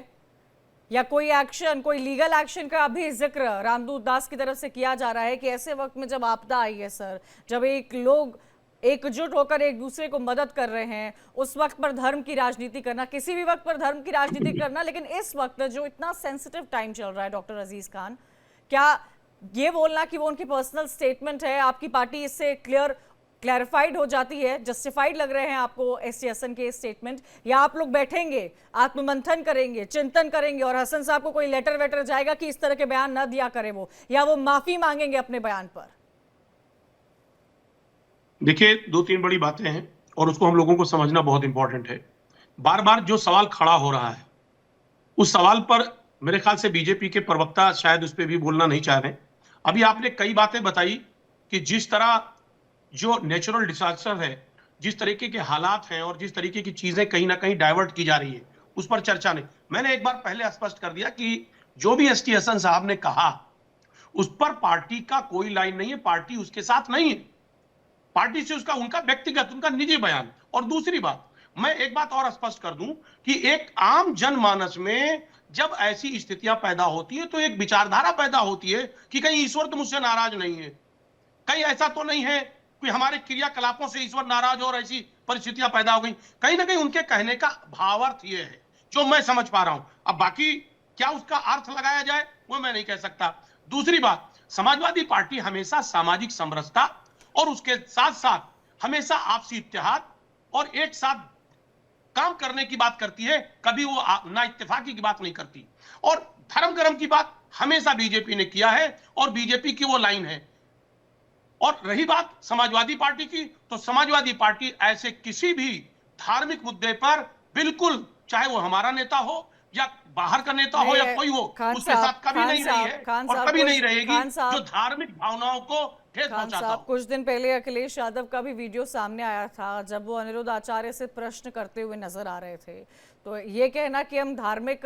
या कोई एक्शन, कोई लीगल एक्शन का भी जिक्र रामदूत दास की तरफ से किया जा रहा है कि ऐसे वक्त में जब आपदा आई है सर, जब एक लोग एकजुट होकर एक दूसरे को मदद कर रहे हैं, उस वक्त पर धर्म की राजनीति करना, किसी भी वक्त पर धर्म की राजनीति करना, लेकिन इस वक्त जो इतना सेंसिटिव टाइम चल रहा है डॉक्टर अजीज खान, क्या ये बोलना कि वो उनकी पर्सनल स्टेटमेंट है, आपकी पार्टी इससे क्लैरिफाइड हो जाती है, जस्टिफाइड लग रहे हैं आपको एसटी हसन के स्टेटमेंट, या आप लोग बैठेंगे, आत्ममंथन करेंगे, चिंतन करेंगे और हसन साहब को कोई लेटर वेटर जाएगा कि इस तरह के बयान न दिया करे वो, या वो माफी मांगेंगे अपने बयान पर? देखिए, दो तीन बड़ी बातें हैं और उसको हम लोगों को समझना बहुत इंपॉर्टेंट है। बार बार जो सवाल खड़ा हो रहा है उस सवाल पर मेरे ख्याल से बीजेपी के प्रवक्ता शायद उस पर भी बोलना नहीं चाह रहे। अभी आपने कई बातें बताई कि जिस तरह जो नेचुरल डिजास्टर है, जिस तरीके के हालात हैं और जिस तरीके की चीजें कहीं ना कहीं डाइवर्ट की जा रही है, उस पर चर्चा नहीं। मैंने एक बार पहले स्पष्ट कर दिया कि जो भी एसटी हसन साहब ने कहा उस पर पार्टी का कोई लाइन नहीं है, पार्टी उसके साथ नहीं है, पार्टी से उसका उनका व्यक्तिगत उनका निजी बयान। और दूसरी बात, मैं एक बात और स्पष्ट कर दूं कि एक आम जनमानस में जब ऐसी स्थितियां पैदा होती है तो एक विचारधारा पैदा होती है कि कहीं ईश्वर तो मुझसे नाराज नहीं है, कहीं ऐसा तो नहीं है कि हमारे क्रियाकलापों से ईश्वर नाराज और ऐसी परिस्थितियां पैदा हो गई। कहीं ना कहीं उनके कहने का भावार्थ ये है जो मैं समझ पा रहा हूं। अब बाकी क्या उसका अर्थ लगाया जाए वो मैं नहीं कह सकता। दूसरी बात, समाजवादी पार्टी हमेशा सामाजिक समरसता और उसके साथ साथ हमेशा आपसी इत्तेहाद और एक साथ काम करने की बात करती है, कभी वो ना इत्तेफाकी की बात नहीं करती। और धर्म कर्म की बात हमेशा बीजेपी ने किया है और बीजेपी की वो लाइन है। और रही बात समाजवादी पार्टी की, तो समाजवादी पार्टी ऐसे किसी भी धार्मिक मुद्दे पर बिल्कुल, चाहे वो हमारा नेता हो या बाहर का नेता हो या कोई हो, उसके साथ कभी नहीं रही है और कभी नहीं रहेगी जो धार्मिक भावनाओं को ठेस पहुंचाता हो। कुछ दिन पहले अखिलेश यादव का भी वीडियो सामने आया था जब वो अनिरुद्ध आचार्य से प्रश्न करते हुए नजर आ रहे थे। तो ये कहना कि हम धार्मिक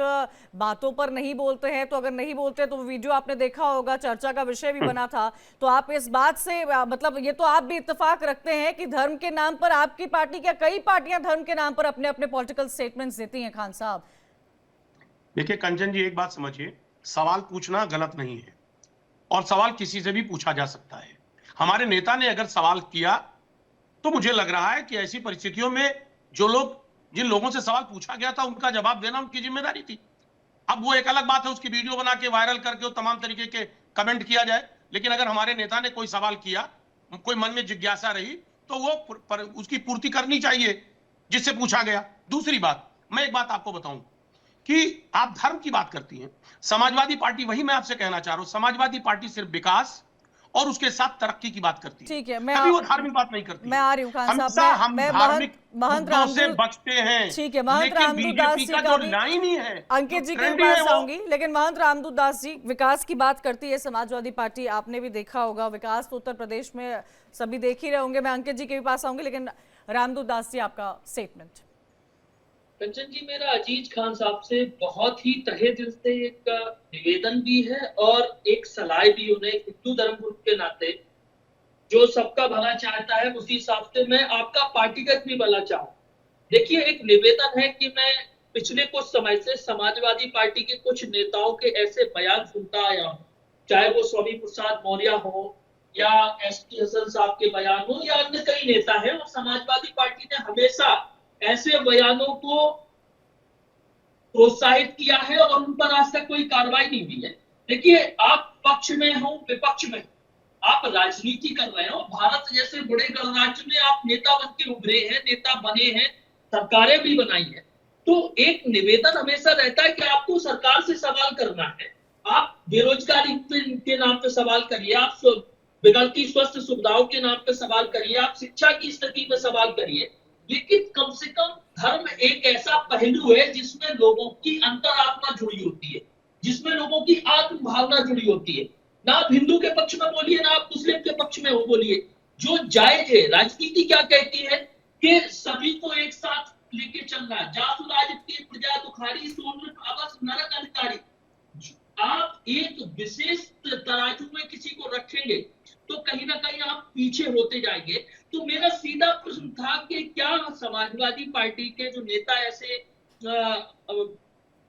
बातों पर नहीं बोलते हैं, तो अगर नहीं बोलते तो वीडियो आपने देखा होगा, चर्चा का विषय भी बना था। तो आप इस बात से मतलब ये तो आप भी इत्तेफाक रखते हैं कि धर्म के नाम पर आपकी पार्टी, क्या कई पार्टियां धर्म के नाम पर अपने अपने पॉलिटिकल स्टेटमेंट्स देती हैं? खान साहब देखिए कंचन जी, एक बात समझिए, सवाल पूछना गलत नहीं है और सवाल किसी से भी पूछा जा सकता है। हमारे नेता ने अगर सवाल किया तो मुझे लग रहा है कि ऐसी परिस्थितियों में जिन लोगों से सवाल पूछा गया था उनका जवाब देना उनकी जिम्मेदारी थी। अब वो एक अलग बात है, उसकी वीडियो बना के वायरल करके वो तमाम तरीके के कमेंट किया जाए, लेकिन अगर हमारे नेता ने कोई सवाल किया, कोई मन में जिज्ञासा रही, तो वो उसकी पूर्ति करनी चाहिए जिससे पूछा गया। दूसरी बात, मैं एक बात आपको बताऊं कि आप धर्म की बात करती हैं, समाजवादी पार्टी, वही मैं आपसे कहना चाह रहा हूं, समाजवादी पार्टी सिर्फ विकास और उसके साथ तरक्की की बात करती है। ठीक है, कभी वो धार्मिक बात नहीं करती। मैं आ रही हूँ खान साहब, हम धार्मिक मुद्दों से बचते हैं। ठीक है, महंत रामदूत दास जी का भी लाइन ही है, अंकित जी के पास आऊंगी, लेकिन महंत रामदूत दास जी, विकास की बात करती है समाजवादी पार्टी, आपने भी देखा होगा विकास तो उत्तर प्रदेश में सभी देख ही रहे होंगे। मैं अंकित जी के भी पास आऊंगी, लेकिन रामदूत दास जी आपका स्टेटमेंट। कंचन जी, मेरा अजीज खान साहब से बहुत ही तहे दिल से एक निवेदन भी है और एक सलाह भी उन्हें, हिंदू धर्म गुरु के नाते जो सबका भला चाहता है उसी हिसाब से मैं आपका पार्टीगत भी भला चाहूं। देखिए, एक निवेदन है कि मैं पिछले कुछ समय से समाजवादी पार्टी के कुछ नेताओं के ऐसे बयान सुनता आया हूं, चाहे वो स्वामी प्रसाद मौर्य हो या एसटी हसन साहब के बयान हो या अन्य कई नेता है, और समाजवादी पार्टी ने हमेशा ऐसे बयानों को प्रोत्साहित किया है और उन पर आज तक कोई कार्रवाई नहीं हुई है। देखिए, आप पक्ष में हो विपक्ष में, आप राजनीति कर रहे हो, भारत जैसे बड़े गणराज्य में आप नेता बन के उभरे हैं, नेता बने हैं, सरकारें भी बनाई है, तो एक निवेदन हमेशा रहता है कि आपको सरकार से सवाल करना है। आप बेरोजगारी के नाम पे सवाल करिए, आप बिगड़ती स्वास्थ्य सुविधाओं के नाम पे सवाल करिए, आप शिक्षा की स्थिति में सवाल करिए, लेकिन कम से कम धर्म एक ऐसा पहलू है जिसमें लोगों की अंतरात्मा जुड़ी होती है, जिसमें लोगों की आत्म भावना जुड़ी होती है। ना आप हिंदू के पक्ष में बोलिए, ना आप मुस्लिम के पक्ष में हो बोलिए, जो जायज है। राजनीति क्या कहती है कि सभी को एक साथ लेके चलना, जासु राजनीति प्रजा दुखारी सोन अवस नरक अधिकारी। आप एक विशेष तराजू में किसी को रखेंगे तो कहीं ना कहीं आप पीछे होते जाएंगे। तो मेरा सीधा प्रश्न था कि क्या समाजवादी पार्टी के जो नेता ऐसे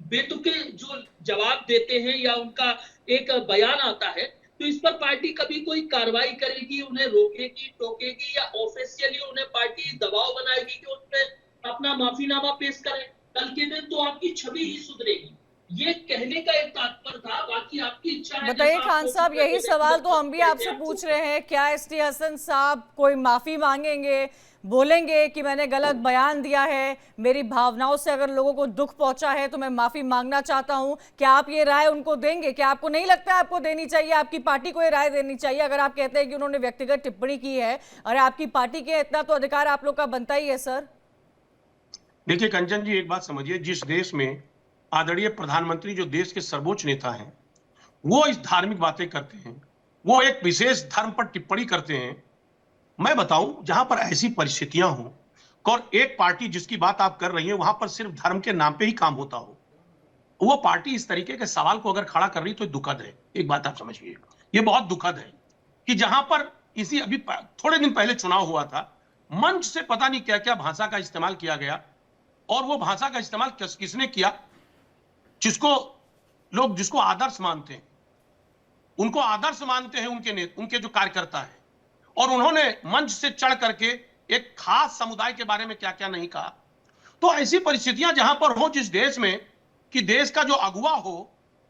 बेतुके जो जवाब देते हैं या उनका एक बयान आता है, तो इस पर पार्टी कभी कोई कार्रवाई करेगी, उन्हें रोकेगी, टोकेगी, या ऑफिशियली उन्हें पार्टी दबाव बनाएगी कि उसमें अपना माफीनामा पेश करें? कल के दिन तो आपकी छवि ही सुधरेगी। ये कहने का एक तात्पर्य था, बाकी आपकी इच्छा है। बताइए खान साहब, यही सवाल तो हम भी आपसे पूछ रहे हैं, क्या एसटी हसन साहब कोई माफी मांगेंगे, बोलेंगे कि मैंने गलत बयान दिया है, मेरी भावनाओं से अगर लोगों को दुख पहुंचा है तो मैं माफी मांगना चाहता हूं? क्या आप ये राय उनको देंगे? क्या आपको नहीं लगता है आपको देनी चाहिए, आपकी पार्टी को ये राय देनी चाहिए? अगर आप कहते हैं कि उन्होंने व्यक्तिगत टिप्पणी की है और आपकी पार्टी के, इतना तो अधिकार आप लोग का बनता ही है सर। देखिए कंचन जी, एक बात समझिए, जिस देश में आदरणीय प्रधानमंत्री जो देश के सर्वोच्च नेता हैं, वो इस धार्मिक बातें करते हैं, वो एक विशेष धर्म पर टिप्पणी करते हैं, मैं बताऊं जहां पर ऐसी परिस्थितियां हों और एक पार्टी जिसकी बात आप कर रही हैं वहां पर सिर्फ धर्म के नाम पे ही काम होता हो, वो पार्टी इस तरीके के सवाल को अगर खड़ा कर रही तो दुखद है। एक बात आप समझिए, ये बहुत दुखद है कि जहां पर इसी अभी थोड़े दिन पहले चुनाव हुआ था, मंच से पता नहीं क्या क्या भाषा का इस्तेमाल किया गया, और वो भाषा का इस्तेमाल किसने किया? जिसको आदर्श मानते हैं, उनको आदर्श मानते हैं उनके जो कार्यकर्ता है, और उन्होंने मंच से चढ़ करके एक खास समुदाय के बारे में क्या क्या नहीं कहा। तो ऐसी परिस्थितियां जहां पर हो जिस देश में कि देश का जो अगुवा हो,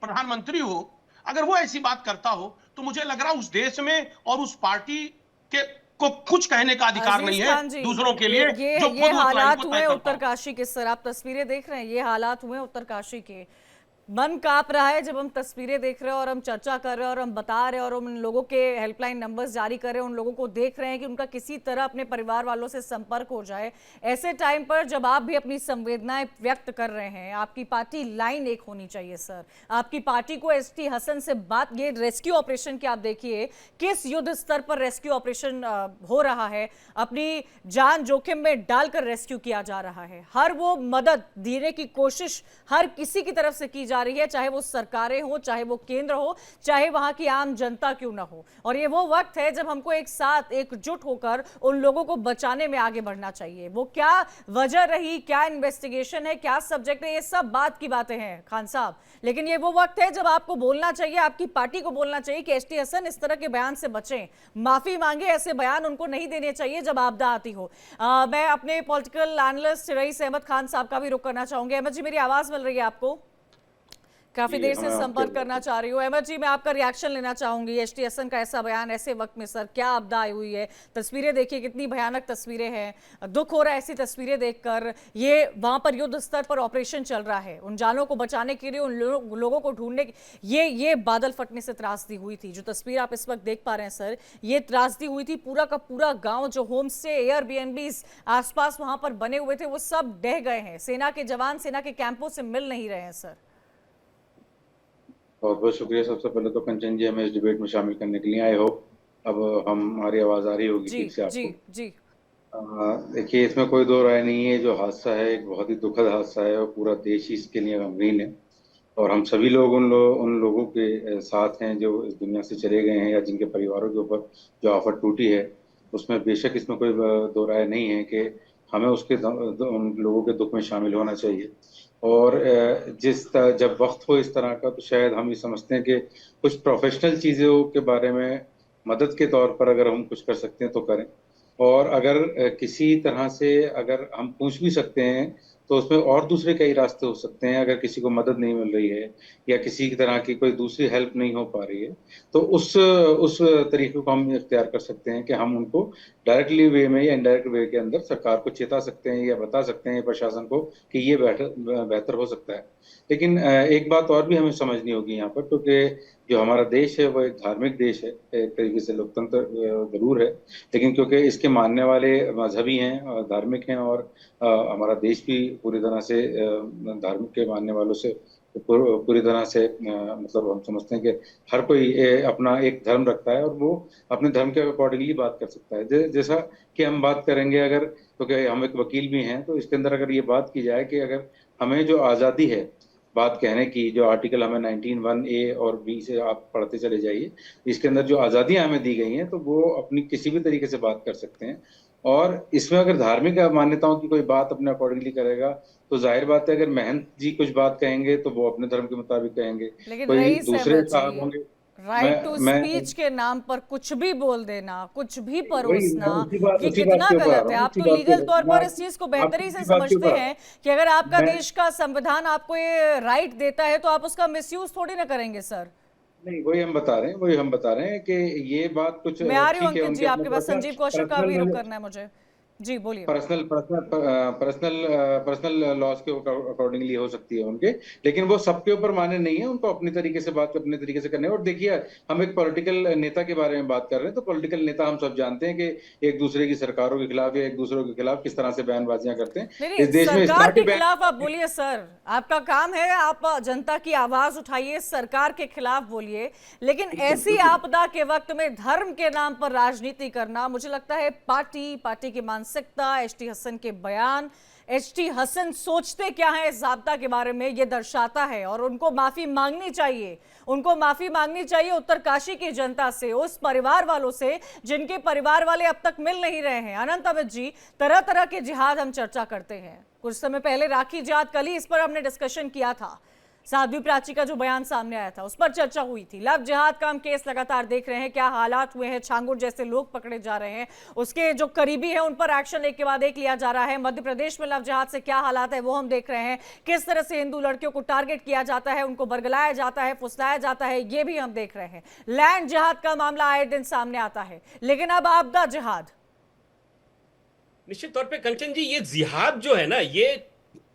प्रधानमंत्री हो, अगर वो ऐसी बात करता हो तो मुझे लग रहा है उस देश में और उस पार्टी के को कुछ कहने का अधिकार नहीं है दूसरों के लिए। ये हालात हुए उत्तरकाशी के, सर आप तस्वीरें देख रहे हैं, ये हालात हुए उत्तरकाशी के। मन कांप रहा है जब हम तस्वीरें देख रहे हैं और हम चर्चा कर रहे हैं और हम बता रहे हैं और हम उन लोगों के हेल्पलाइन नंबर्स जारी कर रहे हैं, उन लोगों को देख रहे हैं कि उनका किसी तरह अपने परिवार वालों से संपर्क हो जाए। ऐसे टाइम पर जब आप भी अपनी संवेदनाएं व्यक्त कर रहे हैं, आपकी पार्टी लाइन एक होनी चाहिए सर। आपकी पार्टी को एसटी हसन से बात, ये रेस्क्यू ऑपरेशन की आप देखिए किस युद्ध स्तर पर रेस्क्यू ऑपरेशन हो रहा है, अपनी जान जोखिम में डालकर रेस्क्यू किया जा रहा है। हर वो मदद देने की कोशिश हर किसी की तरफ से की जा रही है, चाहे वो सरकारें हो, चाहे वो केंद्र हो, चाहे वहां की आम जनता क्यों ना हो। और ये वो वक्त है जब हमको एक साथ एकजुट होकर उन लोगों को बचाने में आगे बढ़ना चाहिए। वो क्या वजह रही, क्या इन्वेस्टिगेशन है, क्या सब्जेक्ट है, ये सब बात की बातें हैं खान साहब, लेकिन ये वो वक्त है जब आपको बोलना चाहिए, आपकी पार्टी को बोलना चाहिए कि एसटी हसन इस तरह के बयान से बचें, माफी मांगे। ऐसे बयान उनको नहीं देने चाहिए जब आपदा आती हो। मैं अपने political analyst rice Ahmad Khan साहब का भी रुख करना चाहूंगी। अहमद जी, मेरी आवाज मिल रही है आपको? काफी देर से संपर्क करना चाह रही हूँ। अहमद जी, मैं आपका रिएक्शन लेना चाहूंगी। एसटी हसन का ऐसा बयान ऐसे वक्त में, सर क्या आपदा आई हुई है, तस्वीरें देखिए कितनी भयानक तस्वीरें हैं, दुख हो रहा है ऐसी तस्वीरें देखकर। ये वहां पर युद्ध स्तर पर ऑपरेशन चल रहा है, उन जानों को बचाने के लिए, उन लोगों को ढूंढने की। ये बादल फटने से त्रासदी हुई थी, जो तस्वीर आप इस वक्त देख पा रहे हैं सर, ये त्रासदी हुई थी। पूरा का पूरा गाँव, जो होम स्टे, एयरबीएनबीज आसपास वहां पर बने हुए थे, वो सब ढह गए हैं। सेना के जवान सेना के कैंपों से मिल नहीं रहे हैं सर। बहुत बहुत शुक्रिया। सबसे पहले तो कंचन जी, हमें इस डिबेट में शामिल करने के लिए आए हो। अब हमारी आवाज आ रही होगी ठीक से आपको? जी। देखिए, इसमें कोई दो राय नहीं है, जो हादसा है एक बहुत ही दुखद हादसा है और पूरा देश ही इसके लिए गमगीन है। और हम सभी लोग उन लोगों के साथ हैं जो इस दुनिया से चले गए हैं या जिनके परिवारों के ऊपर जो आफत टूटी है, उसमें बेशक इसमें कोई दो राय नहीं है कि हमें उन लोगों के दुख में शामिल होना चाहिए। और जब वक्त हो इस तरह का, तो शायद हम ये समझते हैं कि कुछ प्रोफेशनल चीज़ों के बारे में मदद के तौर पर अगर हम कुछ कर सकते हैं तो करें। और अगर किसी तरह से अगर हम पूछ भी सकते हैं तो उसमें और दूसरे कई रास्ते हो सकते हैं। अगर किसी को मदद नहीं मिल रही है या किसी की तरह की कोई दूसरी हेल्प नहीं हो पा रही है, तो उस तरीके को हम इख्तियार कर सकते हैं कि हम उनको डायरेक्टली वे में या इनडायरेक्ट वे के अंदर सरकार को चेता सकते हैं या बता सकते हैं प्रशासन को कि ये बेहतर हो सकता है। लेकिन एक बात और भी हमें समझनी होगी यहाँ पर, क्योंकि जो हमारा देश है वो एक धार्मिक देश है, एक तरीके से लोकतंत्र जरूर है, लेकिन क्योंकि इसके मानने वाले मजहबी हैं, धार्मिक हैं, और हमारा देश भी पूरी तरह से धार्मिक के मानने वालों से पूरी तरह से मतलब हम समझते हैं कि हर कोई अपना एक धर्म रखता है और वो अपने धर्म के अकॉर्डिंगली बात कर सकता है। जैसा कि हम बात करेंगे, अगर क्योंकि हम एक वकील भी हैं, तो इसके अंदर अगर ये बात की जाए कि अगर हमें जो आज़ादी है बात कहने की, जो आर्टिकल हमें 19(1)A और B से आप पढ़ते चले जाइए, इसके अंदर जो आज़ादियां हमें दी गई हैं, तो वो अपनी किसी भी तरीके से बात कर सकते हैं। और इसमें अगर धार्मिक मान्यताओं की कोई बात अपने अकॉर्डिंगली करेगा, तो जाहिर बात है अगर महंत जी कुछ बात कहेंगे तो वो अपने धर्म के मुताबिक कहेंगे, कोई दूसरे साहब होंगे। राइट टू स्पीच के नाम पर कुछ भी बोल देना, कुछ भी परोसना, ये कितना गलत है। आप तो लीगल तौर पर इस चीज को बेहतरी से समझते हैं कि अगर आपका देश का संविधान आपको ये राइट देता है तो आप उसका मिसयूज थोड़ी ना करेंगे सर। नहीं, वही हम बता रहे हैं कि ये बात कुछ मैं आ रही हूँ अंकित जी आपके पास। संजीव कौशिक का भी रुख करना है मुझे जी बोलिए। पर्सनल लॉस के अकॉर्डिंगली हो सकती है उनके, लेकिन वो सबके ऊपर माने नहीं है, उनको अपनी तरीके से बात अपने तरीके से करने। और देखिए, हम एक पॉलिटिकल नेता के बारे में बात कर रहे हैं, तो पॉलिटिकल नेता हम सब जानते हैं कि एक दूसरे की सरकारों के खिलाफ या एक दूसरे के खिलाफ किस तरह से बयानबाजियां करते हैं। नहीं, इस देश में इस सरकार तरह के खिलाफ आप बोलिए सर, आपका काम है, आप जनता की आवाज उठाइए, सरकार के खिलाफ बोलिए, लेकिन ऐसी आपदा के वक्त में धर्म के नाम पर राजनीति करना, मुझे लगता है पार्टी की मानसिकता, एचटी हसन के बयान, एचटी हसन सोचते क्या है इस आपदा के बारे में, ये दर्शाता है। और उनको माफी मांगनी चाहिए, उनको माफी मांगनी चाहिए उत्तरकाशी की जनता से, उस परिवार वालों से जिनके परिवार वाले अब तक मिल नहीं रहे हैं। अनंत अमित जी, तरह तरह के जिहाद हम चर्चा करते हैं। कुछ समय पहले राखी जिहाद, कल ही इस पर हमने डिस्कशन किया था, साध्वी प्राची का जो बयान सामने आया था उस पर चर्चा हुई थी। लव जिहाद का हम केस लगातार देख रहे हैं, क्या हालात हुए हैं, छांगुर जैसे लोग पकड़े जा रहे हैं, उसके जो करीबी है उन पर एक्शन एक के बाद एक लिया जा रहा है। मध्य प्रदेश में लव जिहाद से क्या हालात है वो हम देख रहे हैं, किस तरह से हिंदू लड़कियों को टारगेट किया जाता है, उनको बरगलाया जाता है, फुसलाया जाता है, ये भी हम देख रहे हैं। लैंड जिहाद का मामला आए दिन सामने आता है, लेकिन अब आपदा जिहाद। निश्चित तौर पे कंचन जी, ये जिहाद जो है ना, ये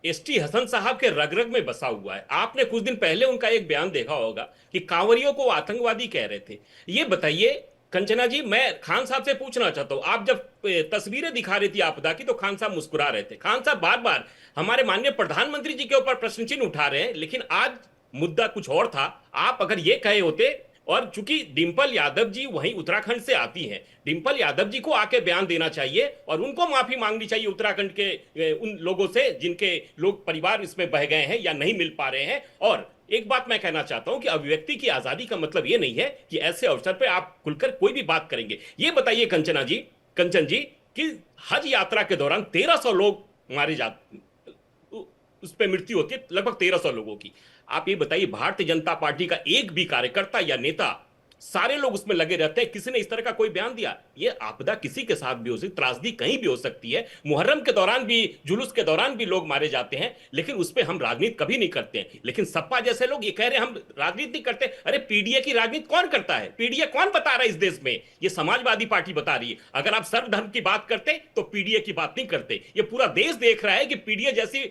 एसटी हसन साहब के रग रग में बसा हुआ है। आपने कुछ दिन पहले उनका एक बयान देखा होगा कि कांवरियों को आतंकवादी कह रहे थे। ये बताइए कंचना जी, मैं खान साहब से पूछना चाहता हूं, आप जब तस्वीरें दिखा रही थी आपदा की तो खान साहब मुस्कुरा रहे थे। खान साहब बार बार हमारे माननीय प्रधानमंत्री जी के ऊपर प्रश्न चिन्ह उठा रहे हैं, लेकिन आज मुद्दा कुछ और था। आप अगर ये कहे होते, और चूंकि डिंपल यादव जी वहीं उत्तराखंड से आती हैं, डिंपल यादव जी को आके बयान देना चाहिए और उनको माफी मांगनी चाहिए उत्तराखंड के उन लोगों से जिनके लोग परिवार इसमें बह गए हैं या नहीं मिल पा रहे हैं। और एक बात मैं कहना चाहता हूं कि अभिव्यक्ति की आजादी का मतलब यह नहीं है कि ऐसे अवसर पर आप खुलकर कोई भी बात करेंगे। ये बताइए कंचन जी कि हज यात्रा के दौरान 1300 लोग मारे जाते, उस पर मृत्यु होती है लगभग 1300 लोगों की। आप ये बताइए, भारतीय जनता पार्टी का एक भी कार्यकर्ता या नेता, सारे लोग उसमें लगे रहते हैं, किसी ने इस तरह का कोई बयान दिया? ये आपदा किसी के साथ भी हो सकती, त्रासदी कहीं भी हो सकती है। मुहर्रम के दौरान भी, जुलूस के दौरान भी लोग मारे जाते हैं, लेकिन उस पर हम राजनीति कभी नहीं करते हैं। लेकिन सपा जैसे लोग ये कह रहे हैं हम राजनीति करते हैं। अरे पीडीए की राजनीति कौन करता है? पीडीए कौन बता रहा है इस देश में? ये समाजवादी पार्टी बता रही है। अगर आप सर्वधर्म की बात करते तो पीडीए की बात नहीं करते। ये पूरा देश देख रहा है कि पीडीए जैसी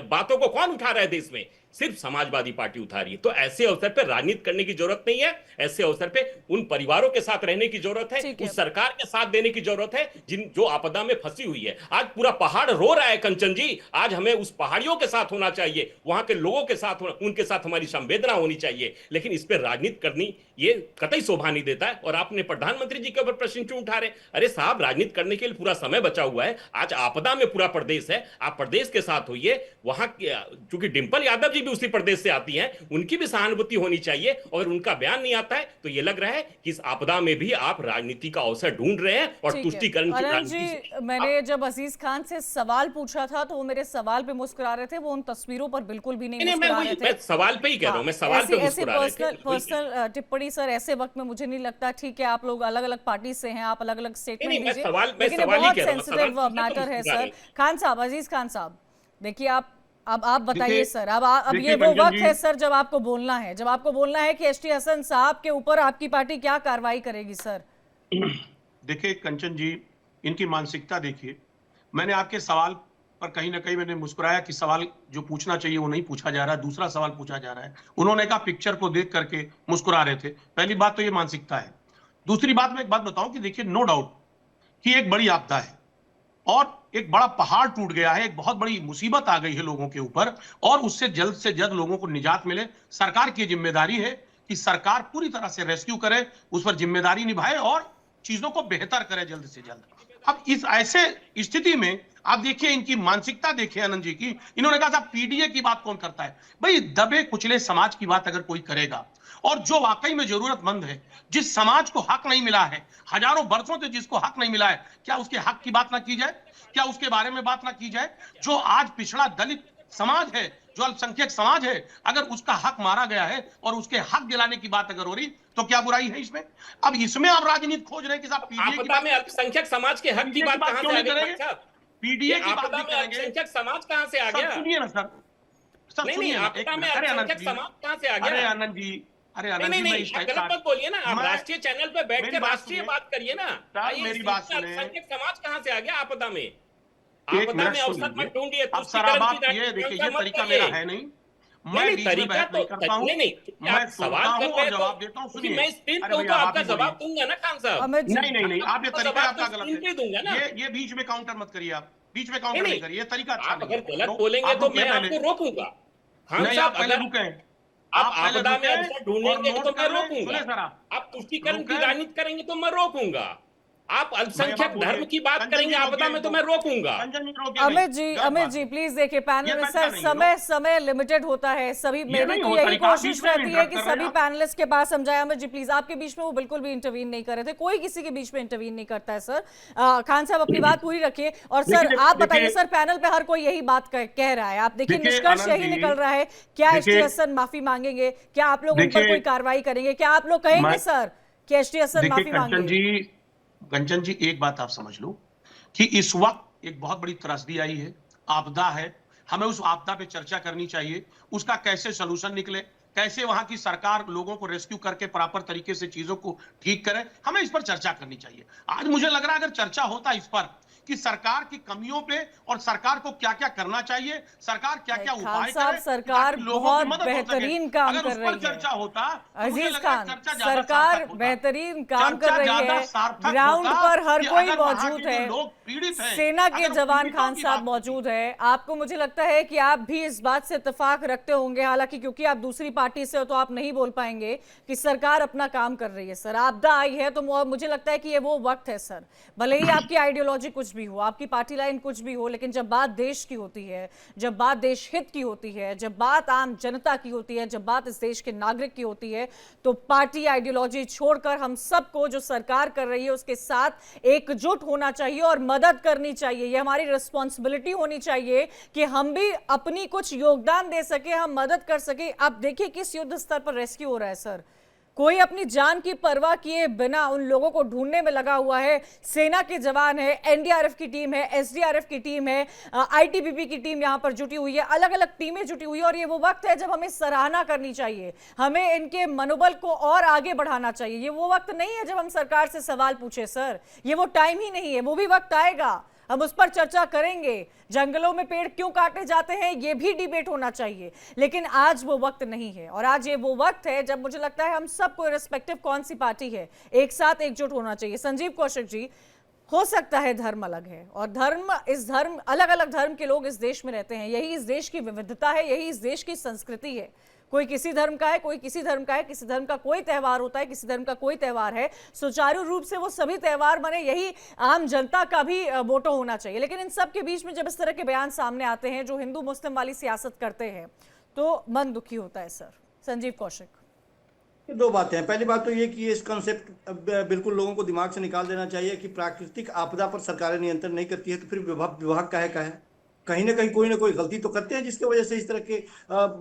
बातों को कौन उठा रहा है देश में, सिर्फ समाजवादी पार्टी उठा रही है। तो ऐसे अवसर पर राजनीति करने की जरूरत नहीं है। ऐसे अवसर पे उन परिवारों के साथ रहने की जरूरत है, उस सरकार के साथ देने की जरूरत है जो आपदा में फंसी हुई है। आज पूरा पहाड़ रो रहा है कंचन जी, आज हमें उस पहाड़ियों के साथ होना चाहिए, वहां के लोगों के साथ, उनके साथ हमारी संवेदना होनी चाहिए। लेकिन इस पर राजनीति करनी ये कतई शोभा नहीं देता है। और आपने प्रधानमंत्री जी के ऊपर प्रश्न क्यों उठा रहे? अरे साहब, राजनीति करने के लिए पूरा समय बचा हुआ है। आज आपदा में पूरा प्रदेश है, आप प्रदेश के साथ होइए। वहां चूंकि डिंपल यादव जी भी उसी प्रदेश से आती हैं, उनकी भी सहानुभूति होनी चाहिए। और उनका बयान नहीं आता है तो ये लग रहा है कि इस आपदा में भी आप राजनीति का अवसर ढूंढ रहे हैं और तुष्टिकरण की राजनीति। मैंने जब अजीज खान से सवाल पूछा था तो वो मेरे सवाल पे मुस्कुरा रहे थे, वो उन तस्वीरों पर बिल्कुल भी नहीं मुस्कुरा रहे थे। मैं सवाल पे ही कह रहा हूं, मैं सवाल पे मुस्कुरा रहे थे। पर्सनल टिप्पणी सर ऐसे वक्त में मुझे नहीं लगता ठीक है। आप लोग अलग अलग पार्टी से हैं, आप अलग अलग स्टेटमेंट दीजिए, लेकिन ये बहुत सेंसिटिव मैटर है सर। खान साहब, अजीज खान साहब, देखिए अब आप बताइए सर, अब ये वो वक्त है सर जब आपको बोलना है, जब आपको बोलना है कि एचटी हसन साहब के ऊपर आपकी पार्टी क्या कार्रवाई करेगी सर। देखिए कंचन जी, इनकी मानसिकता देखिए। मैंने आपके सवाल पर कहीं ना कहीं मैंने मुस्कुराया कि सवाल जो पूछना चाहिए वो नहीं पूछा जा रहा है, दूसरा सवाल पूछा जा रहा है। उन्होंने कहा पिक्चर को देख करके मुस्कुरा रहे थे। पहली बात तो ये मानसिकता है। दूसरी बात मैं एक बात बताऊं कि देखिए, नो डाउट कि एक बड़ी आपदा है और एक बड़ा पहाड़ टूट गया है, एक बहुत बड़ी मुसीबत आ गई है लोगों के ऊपर, और उससे जल्द से जल्द लोगों को निजात मिले। सरकार की जिम्मेदारी है कि सरकार पूरी तरह से रेस्क्यू करे, उस पर जिम्मेदारी निभाए और चीजों को बेहतर करे जल्द से जल्द। अब इस ऐसे स्थिति में आप देखिए, इनकी मानसिकता देखिए आनंद जी की। इन्होंने कहा था पीडीए की बात कौन करता है? भाई, दबे कुचले समाज की बात अगर कोई करेगा और जो वाकई में जरूरतमंद है, जिस समाज को हक नहीं मिला है, हजारों वर्षों से जिसको हक नहीं मिला है, क्या उसके हक की बात ना की जाए? क्या उसके बारे में बात ना की जाए? जो आज पिछड़ा दलित समाज है, जो अल्पसंख्यक समाज है, अगर उसका हक मारा गया है और उसके हक दिलाने की बात अगर हो रही तो क्या बुराई है इसमें? अब इसमें आप राजनीति खोज रहे हैं कि साहब पीडीए की बात में अल्पसंख्यक समाज के हक की बात कहां से करेंगे? पीडीए की बात करेंगे? अल्पसंख्यक समाज कहां से आ गया? सुनिए ना सर, नहीं, आपदा में अल्पसंख्यक समाज कहां से आ गया? अरे आनंद जी, अरे नहीं आनंद नहीं जी, मैं नहीं, इस आप टाइप गलत का मत बोलिए ना, आप मैं- राष्ट्रीय चैनल पे बैठ मेरी के बात राष्ट्रीय सुनिए। बात करिए ना। साहब, मेरी बात सुनिए। अल्पसंख्यक समाज कहाँ से आ गया आपदा में? एक आपदा मिनट में सुन अवसर लीजिए। मत ढूंढिए, अब तुष्टिकरण की सराबात ये देखिए, प्रशंसा ये मत तरीका करिए। मेरा है नहीं, नहीं मैं नहीं, बीच में तरीका बहस तो नहीं करता हूँ। नहीं नहीं, क्योंकि मैं आप सुनता सवाल कर हूँ रहे और हैं जवाब देता हूँ। क्योंकि सुनिए, मैं स्क्रीन अरे पे हूं भैया तो आप आपका ही जवाब बोलिए। दूंगा ना खान साहब। अमित जी, नहीं नहीं नहीं, आप ये आपका तरीका जवाब आपका तो गलत स्क्रीन पे ही दूंगा ना। है। ये बीच में काउंटर मत करिए, आप बीच में काउंटर नहीं नहीं नहीं, करिए, ये तरीका अच्छा आप नहीं अगर है। गलत बोलेंगे आप तो रुकिए मैं पहले। आपको रोकूंगा। खान नहीं, साहब आप पहले अगर रुके, आप पहले आपदा में रुके अवसर और ढूंढेंगे नोट तो मैं कर लें। रोकूंगा। सुने सर, आप तुष्टिकरण की रुके। राजनीति करेंगे तो मैं रोकूंगा। आप भैया अल्पसंख्यक बात बोलिए। धर्म की बात कंचन करेंगे जी आपदा रोकिए, में तो मैं रोकूंगा। कंचन जी रोकिए नहीं, गलत अमित बात जी है। प्लीज देखिए, पैनल ये में तरीका सर नहीं है, समय लिमिटेड होता है सभी। मेरी नहीं तो हो यही तरीका, आप बीच कोशिश में रहती है इंटरप्ट कि कर रहे हैं सभी आप। पैनलिस्ट के पास समझाए। अमित जी प्लीज, आपके बीच में वो बिल्कुल भी इंटरवीन नहीं कर रहे थे, कोई किसी के बीच में इंटरवीन नहीं करता है सर। खान साहब अपनी बात पूरी रखिए। और सर देखिए, आप बताइए, देखिए, सर पैनल पे हर कोई यही बात कह रहा है, आप देखिए देखिए, निष्कर्ष आनंद यही जी, निकल रहा है। क्या देखिए, एसटी हसन माफी मांगेंगे? क्या आप लोग उन पर देखिए, कोई कार्रवाई करेंगे? क्या आप लोग कहेंगे मैं- सर कि एसटी हसन देखिए माफी मांगे? कंचन जी एक बात आप समझ लो कि इस वक्त एक बहुत बड़ी त्रासदी आई है, आपदा है। हमें उस आपदा पे चर्चा करनी चाहिए, उसका कैसे सलूशन निकले, कैसे वहां की सरकार लोगों को रेस्क्यू करके प्रॉपर तरीके से चीजों को ठीक करे, हमें इस पर चर्चा करनी चाहिए। आज मुझे लग रहा है अगर चर्चा होता इस पर कि सरकार की कमियों पे और सरकार को क्या क्या करना चाहिए, सरकार क्या क्या खान उपाय साहब, करे, सरकार ताकि लोगों की बहुत मदद हो सके। बेहतरीन काम अगर कर उस पर रही है। चर्चा होता तो मुझे अजीज लग रहा है खान, चर्चा ज्यादा सरकार सार्थक होता। बेहतरीन काम कर चर्चा रही ज्यादा है, सार्थक ग्राउंड होता पर हर कि कोई अगर वहां मौजूद के जो है, लोग पीड़ित हैं, सेना के अगर जवान पीड़ितों खान की साहब बात मौजूद है। आपको मुझे लगता है कि आप भी इस बात से इत्तेफाक रखते होंगे, हालांकि क्योंकि आप दूसरी पार्टी से हो तो आप नहीं बोल पाएंगे कि सरकार अपना काम कर रही है। सर आपदा आई है तो मुझे लगता है कि ये वो वक्त है सर, भले ही आपकी आइडियोलॉजी कुछ भी हो, आपकी पार्टी लाइन कुछ भी हो, लेकिन जब बात देश की होती है, जब बात देश हित की होती है, जब बात आम जनता की होती है, जब बात इस देश के नागरिक की होती है, तो पार्टी आइडियोलॉजी छोड़कर हम सबको जो सरकार कर रही है उसके साथ एकजुट होना चाहिए और मदद करनी चाहिए। ये हमारी रिस्पॉन्सिबिलिटी होनी चाहिए कि हम भी अपनी कुछ योगदान दे सके, हम मदद कर सके। अब देखिए किस युद्ध स्तर पर रेस्क्यू हो रहा है सर, कोई अपनी जान की परवाह किए बिना उन लोगों को ढूंढने में लगा हुआ है। सेना के जवान है, एनडीआरएफ की टीम है, एसडीआरएफ की टीम है, आईटीबीपी की टीम यहां पर जुटी हुई है, अलग अलग टीमें जुटी हुई है। और ये वो वक्त है जब हमें सराहना करनी चाहिए, हमें इनके मनोबल को और आगे बढ़ाना चाहिए। ये वो वक्त नहीं है जब हम सरकार से सवाल पूछे सर, ये वो टाइम ही नहीं है। वो भी वक्त आएगा, हम उस पर चर्चा करेंगे। जंगलों में पेड़ क्यों काटे जाते हैं ये भी डिबेट होना चाहिए, लेकिन आज वो वक्त नहीं है। और आज ये वो वक्त है जब मुझे लगता है हम सबको रिस्पेक्टिव कौन सी पार्टी है, एक साथ एकजुट होना चाहिए। संजीव कौशिक जी, हो सकता है धर्म अलग है और अलग अलग धर्म के लोग इस देश में रहते हैं, यही इस देश की विविधता है, यही इस देश की संस्कृति है। कोई किसी धर्म का है, कोई किसी धर्म का है, किसी धर्म का कोई त्योहार होता है, किसी धर्म का कोई त्योहार है। सुचारू रूप से वो सभी त्योहार मने, यही आम जनता का भी मोटो होना चाहिए। लेकिन इन सब के बीच में जब इस तरह के बयान सामने आते हैं जो हिंदू मुस्लिम वाली सियासत करते हैं तो मन दुखी होता है सर। संजीव कौशिक, दो बातें हैं। पहली बात तो ये कि इस कंसेप्ट बिल्कुल लोगों को दिमाग से निकाल देना चाहिए कि प्राकृतिक आपदा पर सरकारें नियंत्रण नहीं करती है तो फिर विभाग का है। कहीं ना कहीं कोई ना कोई गलती तो करते हैं जिसकी वजह से इस तरह के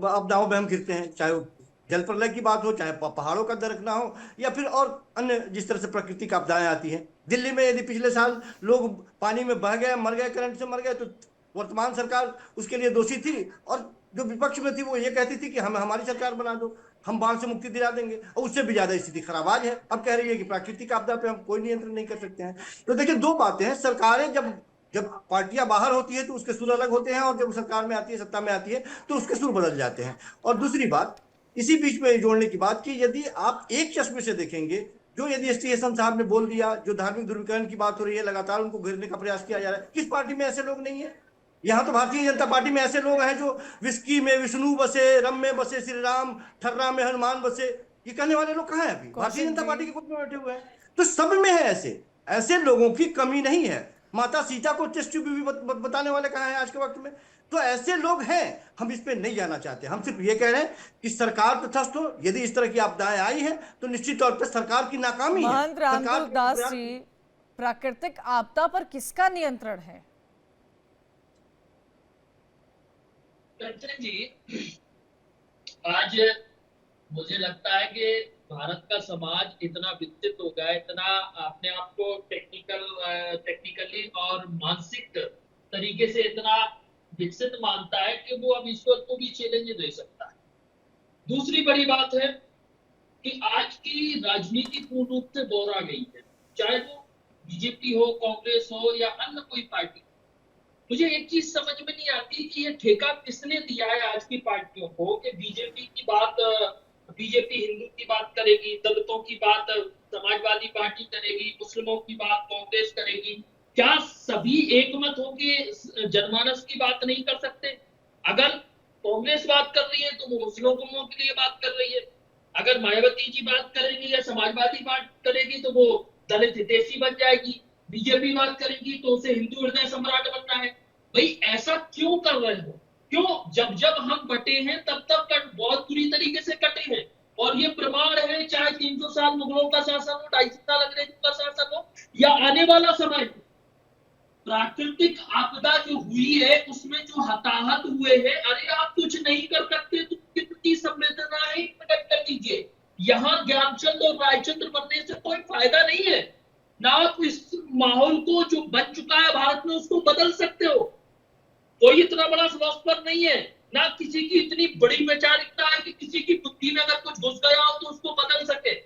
आपदाओं में हम घिरते हैं, चाहे वो जल प्रलय की बात हो, चाहे पहाड़ों का दरकना हो, या फिर और अन्य जिस तरह से प्राकृतिक आपदाएं आती हैं। दिल्ली में यदि पिछले साल लोग पानी में बह गए, मर गए, करंट से मर गए, तो वर्तमान सरकार उसके लिए दोषी थी और जो विपक्ष में थी वो ये कहती थी कि हम हमारी सरकार बना दो, हम बाढ़ से मुक्ति दिला देंगे, और उससे भी ज्यादा स्थिति खराब आज है। अब कह रही है कि प्राकृतिक आपदा पे हम कोई नियंत्रण नहीं कर सकते हैं। तो देखिए दो बातें हैं, सरकारें जब पार्टियां बाहर होती है तो उसके सुर अलग होते हैं, और जब सरकार में आती है, सत्ता में आती है, तो उसके सुर बदल जाते हैं। और दूसरी बात इसी बीच में जोड़ने की बात कि यदि आप एक चश्मे से देखेंगे, जो यदि एसटी हसन साहब ने बोल दिया, जो धार्मिक ध्रुवीकरण की बात हो रही है, लगातार उनको घेरने का प्रयास किया जा रहा है, किस पार्टी में ऐसे लोग नहीं है? यहाँ तो भारतीय जनता पार्टी में ऐसे लोग हैं जो विस्की में विष्णु बसे, रम में बसे श्री राम, ठर्रा में हनुमान बसे, ये कहने वाले लोग कहाँ हैं अभी? भारतीय जनता पार्टी के ग्रुप में बैठे हुए हैं। तो सब में है ऐसे लोगों की कमी नहीं है। माता सीता को टेस्ट ट्यूब भी बताने वाले कहाँ हैं आज के वक्त में? तो ऐसे लोग हैं, हम इस पे नहीं जाना चाहते। हम सिर्फ ये कह रहे हैं कि सरकार तटस्थ हो। यदि इस तरह की आपदाएं आई है तो निश्चित तौर पर सरकार की नाकामी है। महंत रामदूत दास जी, प्राकृतिक आपदा पर किसका नियंत्रण है? कंचन जी, आज मुझे लगता है कि भारत का समाज इतना विकसित हो गया, इतना अपने आप को टेक्निकली और मानसिक तरीके से इतना विकसित मानता है कि वो अब ईश्वर को भी चैलेंज दे सकता है। दूसरी बड़ी बात है कि आज की राजनीति पूर्ण रूप से बोरा गई है, चाहे वो बीजेपी हो, कांग्रेस हो या अन्य कोई पार्टी। मुझे एक चीज समझ में नहीं आती कि ये ठेका किसने दिया है आज की पार्टियों को कि बीजेपी हिंदू की बात करेगी, दलितों की बात समाजवादी पार्टी करेगी, मुस्लिमों की बात कांग्रेस करेगी। क्या सभी एकमत होकर जनमानस की बात नहीं कर सकते? अगर कांग्रेस बात कर रही है तो वो मुस्लिमों के लिए बात कर रही है, अगर मायावती जी बात करेगी या समाजवादी बात करेगी तो वो दलित हितैषी बन जाएगी, बीजेपी बात करेगी तो उसे हिंदू हृदय सम्राट बनना है। भाई ऐसा क्यों कर रहे हो? क्यों? जब हम बटे हैं तब बहुत बुरी तरीके से कटे हैं, और ये प्रमाण है, चाहे 300 साल मुगलों का शासन हो, 250 साल अंग्रेजों का शासन हो या आने वाला समय। प्राकृतिक आपदा जो हुई है उसमें जो हताहत हुए हैं, अरे आप कुछ नहीं कर सकते तो उनके प्रति संवेदनाएं प्रकट कर दीजिए। यहाँ ज्ञानचंद और रायचंद्र बनने से कोई फायदा नहीं है। ना आप इस माहौल को जो बन चुका है भारत में उसको बदल सकते हो। कोई इतना बड़ा फिलोसफर नहीं है, ना किसी की इतनी बड़ी वैचारिकता है कि किसी की बुद्धि में अगर कुछ घुस गया हो तो उसको बदल सके।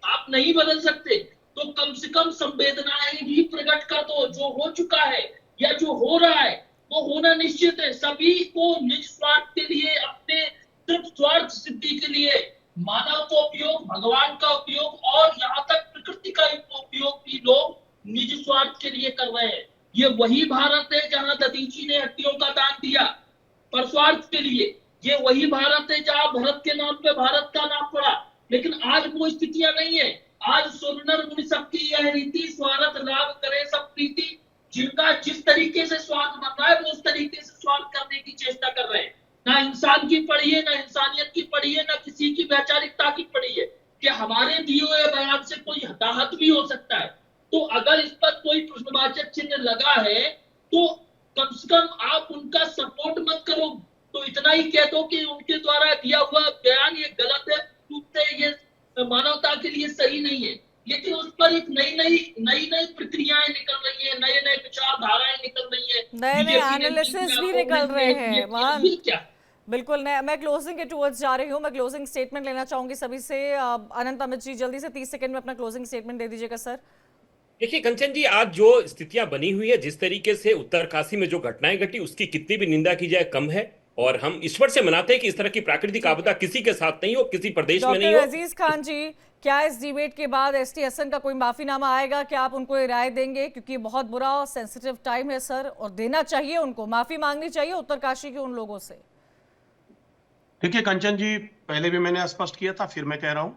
आप नहीं बदल सकते तो कम से कम संवेदनाएं भी प्रकट कर दो। जो हो चुका है या जो हो रहा है वो होना निश्चित है। सभी को निज स्वार्थ के लिए, अपने सिर्फ स्वार्थ सिद्धि के लिए मानव का उपयोग, भगवान का उपयोग और यहाँ तक प्रकृति का उपयोग भी लोग निज स्वार्थ के लिए कर रहे हैं। ये वही भारत है जहाँ दधीची ने हड्डियों का दान दिया पर स्वार्थ के लिए। ये वही भारत है जहाँ भरत के नाम पे भारत का नाम पड़ा। लेकिन आज वो स्थितियां नहीं है। आज सुनर मुनि सबकी यह रीति, स्वार्थ लाभ करे सब प्रीति। जिनका जिस तरीके से स्वार्थ बन रहा है वो उस तरीके से स्वार्थ करने की चेष्टा कर रहे हैं। ना इंसान की पड़ी है, ना इंसानियत की पड़ी है, ना किसी की वैचारिकता की पड़ी है कि हमारे दिए हुए बयान से कोई हताहत भी हो सकता है। तो अगर इस पर कोई प्रश्नवाचक चिन्ह लगा है तो कम से कम आप उनका सपोर्ट मत करो। तो इतना ही कह दो कि उनके द्वारा दिया हुआ बयान ये गलत है, ये मानवता के लिए सही नहीं है। लेकिन उस पर एक नई प्रक्रियाएं निकल रही है, नए विचारधाराएं निकल रही है, नए एनालिसिस भी निकल रहे हैं। ये क्या? बिल्कुल। मैं क्लोजिंग के टूवर्ड्स जा रही हूँ। मैं क्लोजिंग स्टेटमेंट लेना चाहूंगी सभी से। अनंत अमित जी जल्दी से 30 सेकंड में अपना क्लोजिंग स्टेटमेंट दे दीजिएगा सर। देखिए कंचन जी, आज जो स्थितियां बनी हुई है, जिस तरीके से उत्तरकाशी में जो घटनाएं घटी, उसकी कितनी भी निंदा की जाए कम है। और हम ईश्वर से मनाते हैं कि इस तरह की प्राकृतिक आपदा किसी के साथ नहीं हो, किसी प्रदेश में नहीं हो। डॉक्टर अजीज खान जी, क्या इस डिबेट के बाद एसटी हसन का कोई माफीनामा आएगा? क्या आप उनको ये राय देंगे? क्योंकि बहुत बुरा और सेंसिटिव टाइम है सर, और देना चाहिए उनको, माफी मांगनी चाहिए उत्तरकाशी के उन लोगों से। देखिए कंचन जी, पहले भी मैंने स्पष्ट किया था, फिर मैं कह रहा हूं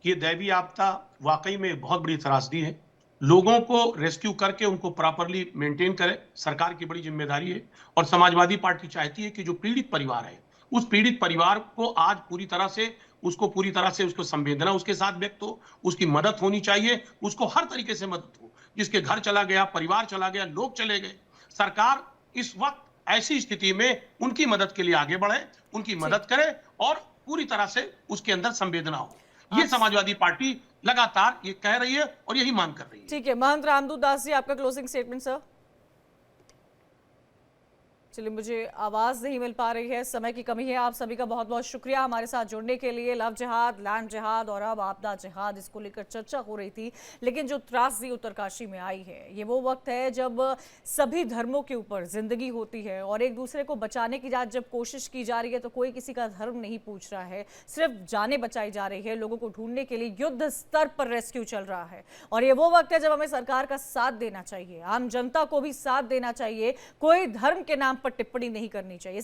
कि ये दैवीय आपदा वाकई में बहुत बड़ी त्रासदी है। लोगों को रेस्क्यू करके उनको प्रॉपरली मेंटेन करें, सरकार की बड़ी जिम्मेदारी है। और समाजवादी पार्टी चाहती है कि जो पीड़ित परिवार है, उस पीड़ित परिवार को आज पूरी तरह से उसको संवेदना उसके साथ व्यक्त हो, उसकी मदद होनी चाहिए, उसको हर तरीके से मदद हो। जिसके घर चला गया, परिवार चला गया, लोग चले गए, सरकार इस वक्त ऐसी स्थिति में उनकी मदद के लिए आगे बढ़े, उनकी मदद करे और पूरी तरह से उसके अंदर संवेदना हो। ये समाजवादी पार्टी लगातार ये कह रही है और यही मांग कर रही है। ठीक है, महंत रामदूत दास जी, आपका क्लोजिंग स्टेटमेंट सर। चलिए, मुझे आवाज नहीं मिल पा रही है, समय की कमी है। आप सभी का बहुत बहुत शुक्रिया हमारे साथ जुड़ने के लिए। लव जिहाद, लैंड जिहाद और अब आपदा जिहाद, इसको लेकर चर्चा हो रही थी। लेकिन जो त्रासदी उत्तरकाशी में आई है, ये वो वक्त है जब सभी धर्मों के ऊपर जिंदगी होती है और एक दूसरे को बचाने की जब कोशिश की जा रही है तो कोई किसी का धर्म नहीं पूछ रहा है, सिर्फ जानें बचाई जा रही है। लोगों को ढूंढने के लिए युद्ध स्तर पर रेस्क्यू चल रहा है और ये वो वक्त है जब हमें सरकार का साथ देना चाहिए, आम जनता को भी साथ देना चाहिए। कोई धर्म के नाम पर टिप्पणी नहीं करनी चाहिए।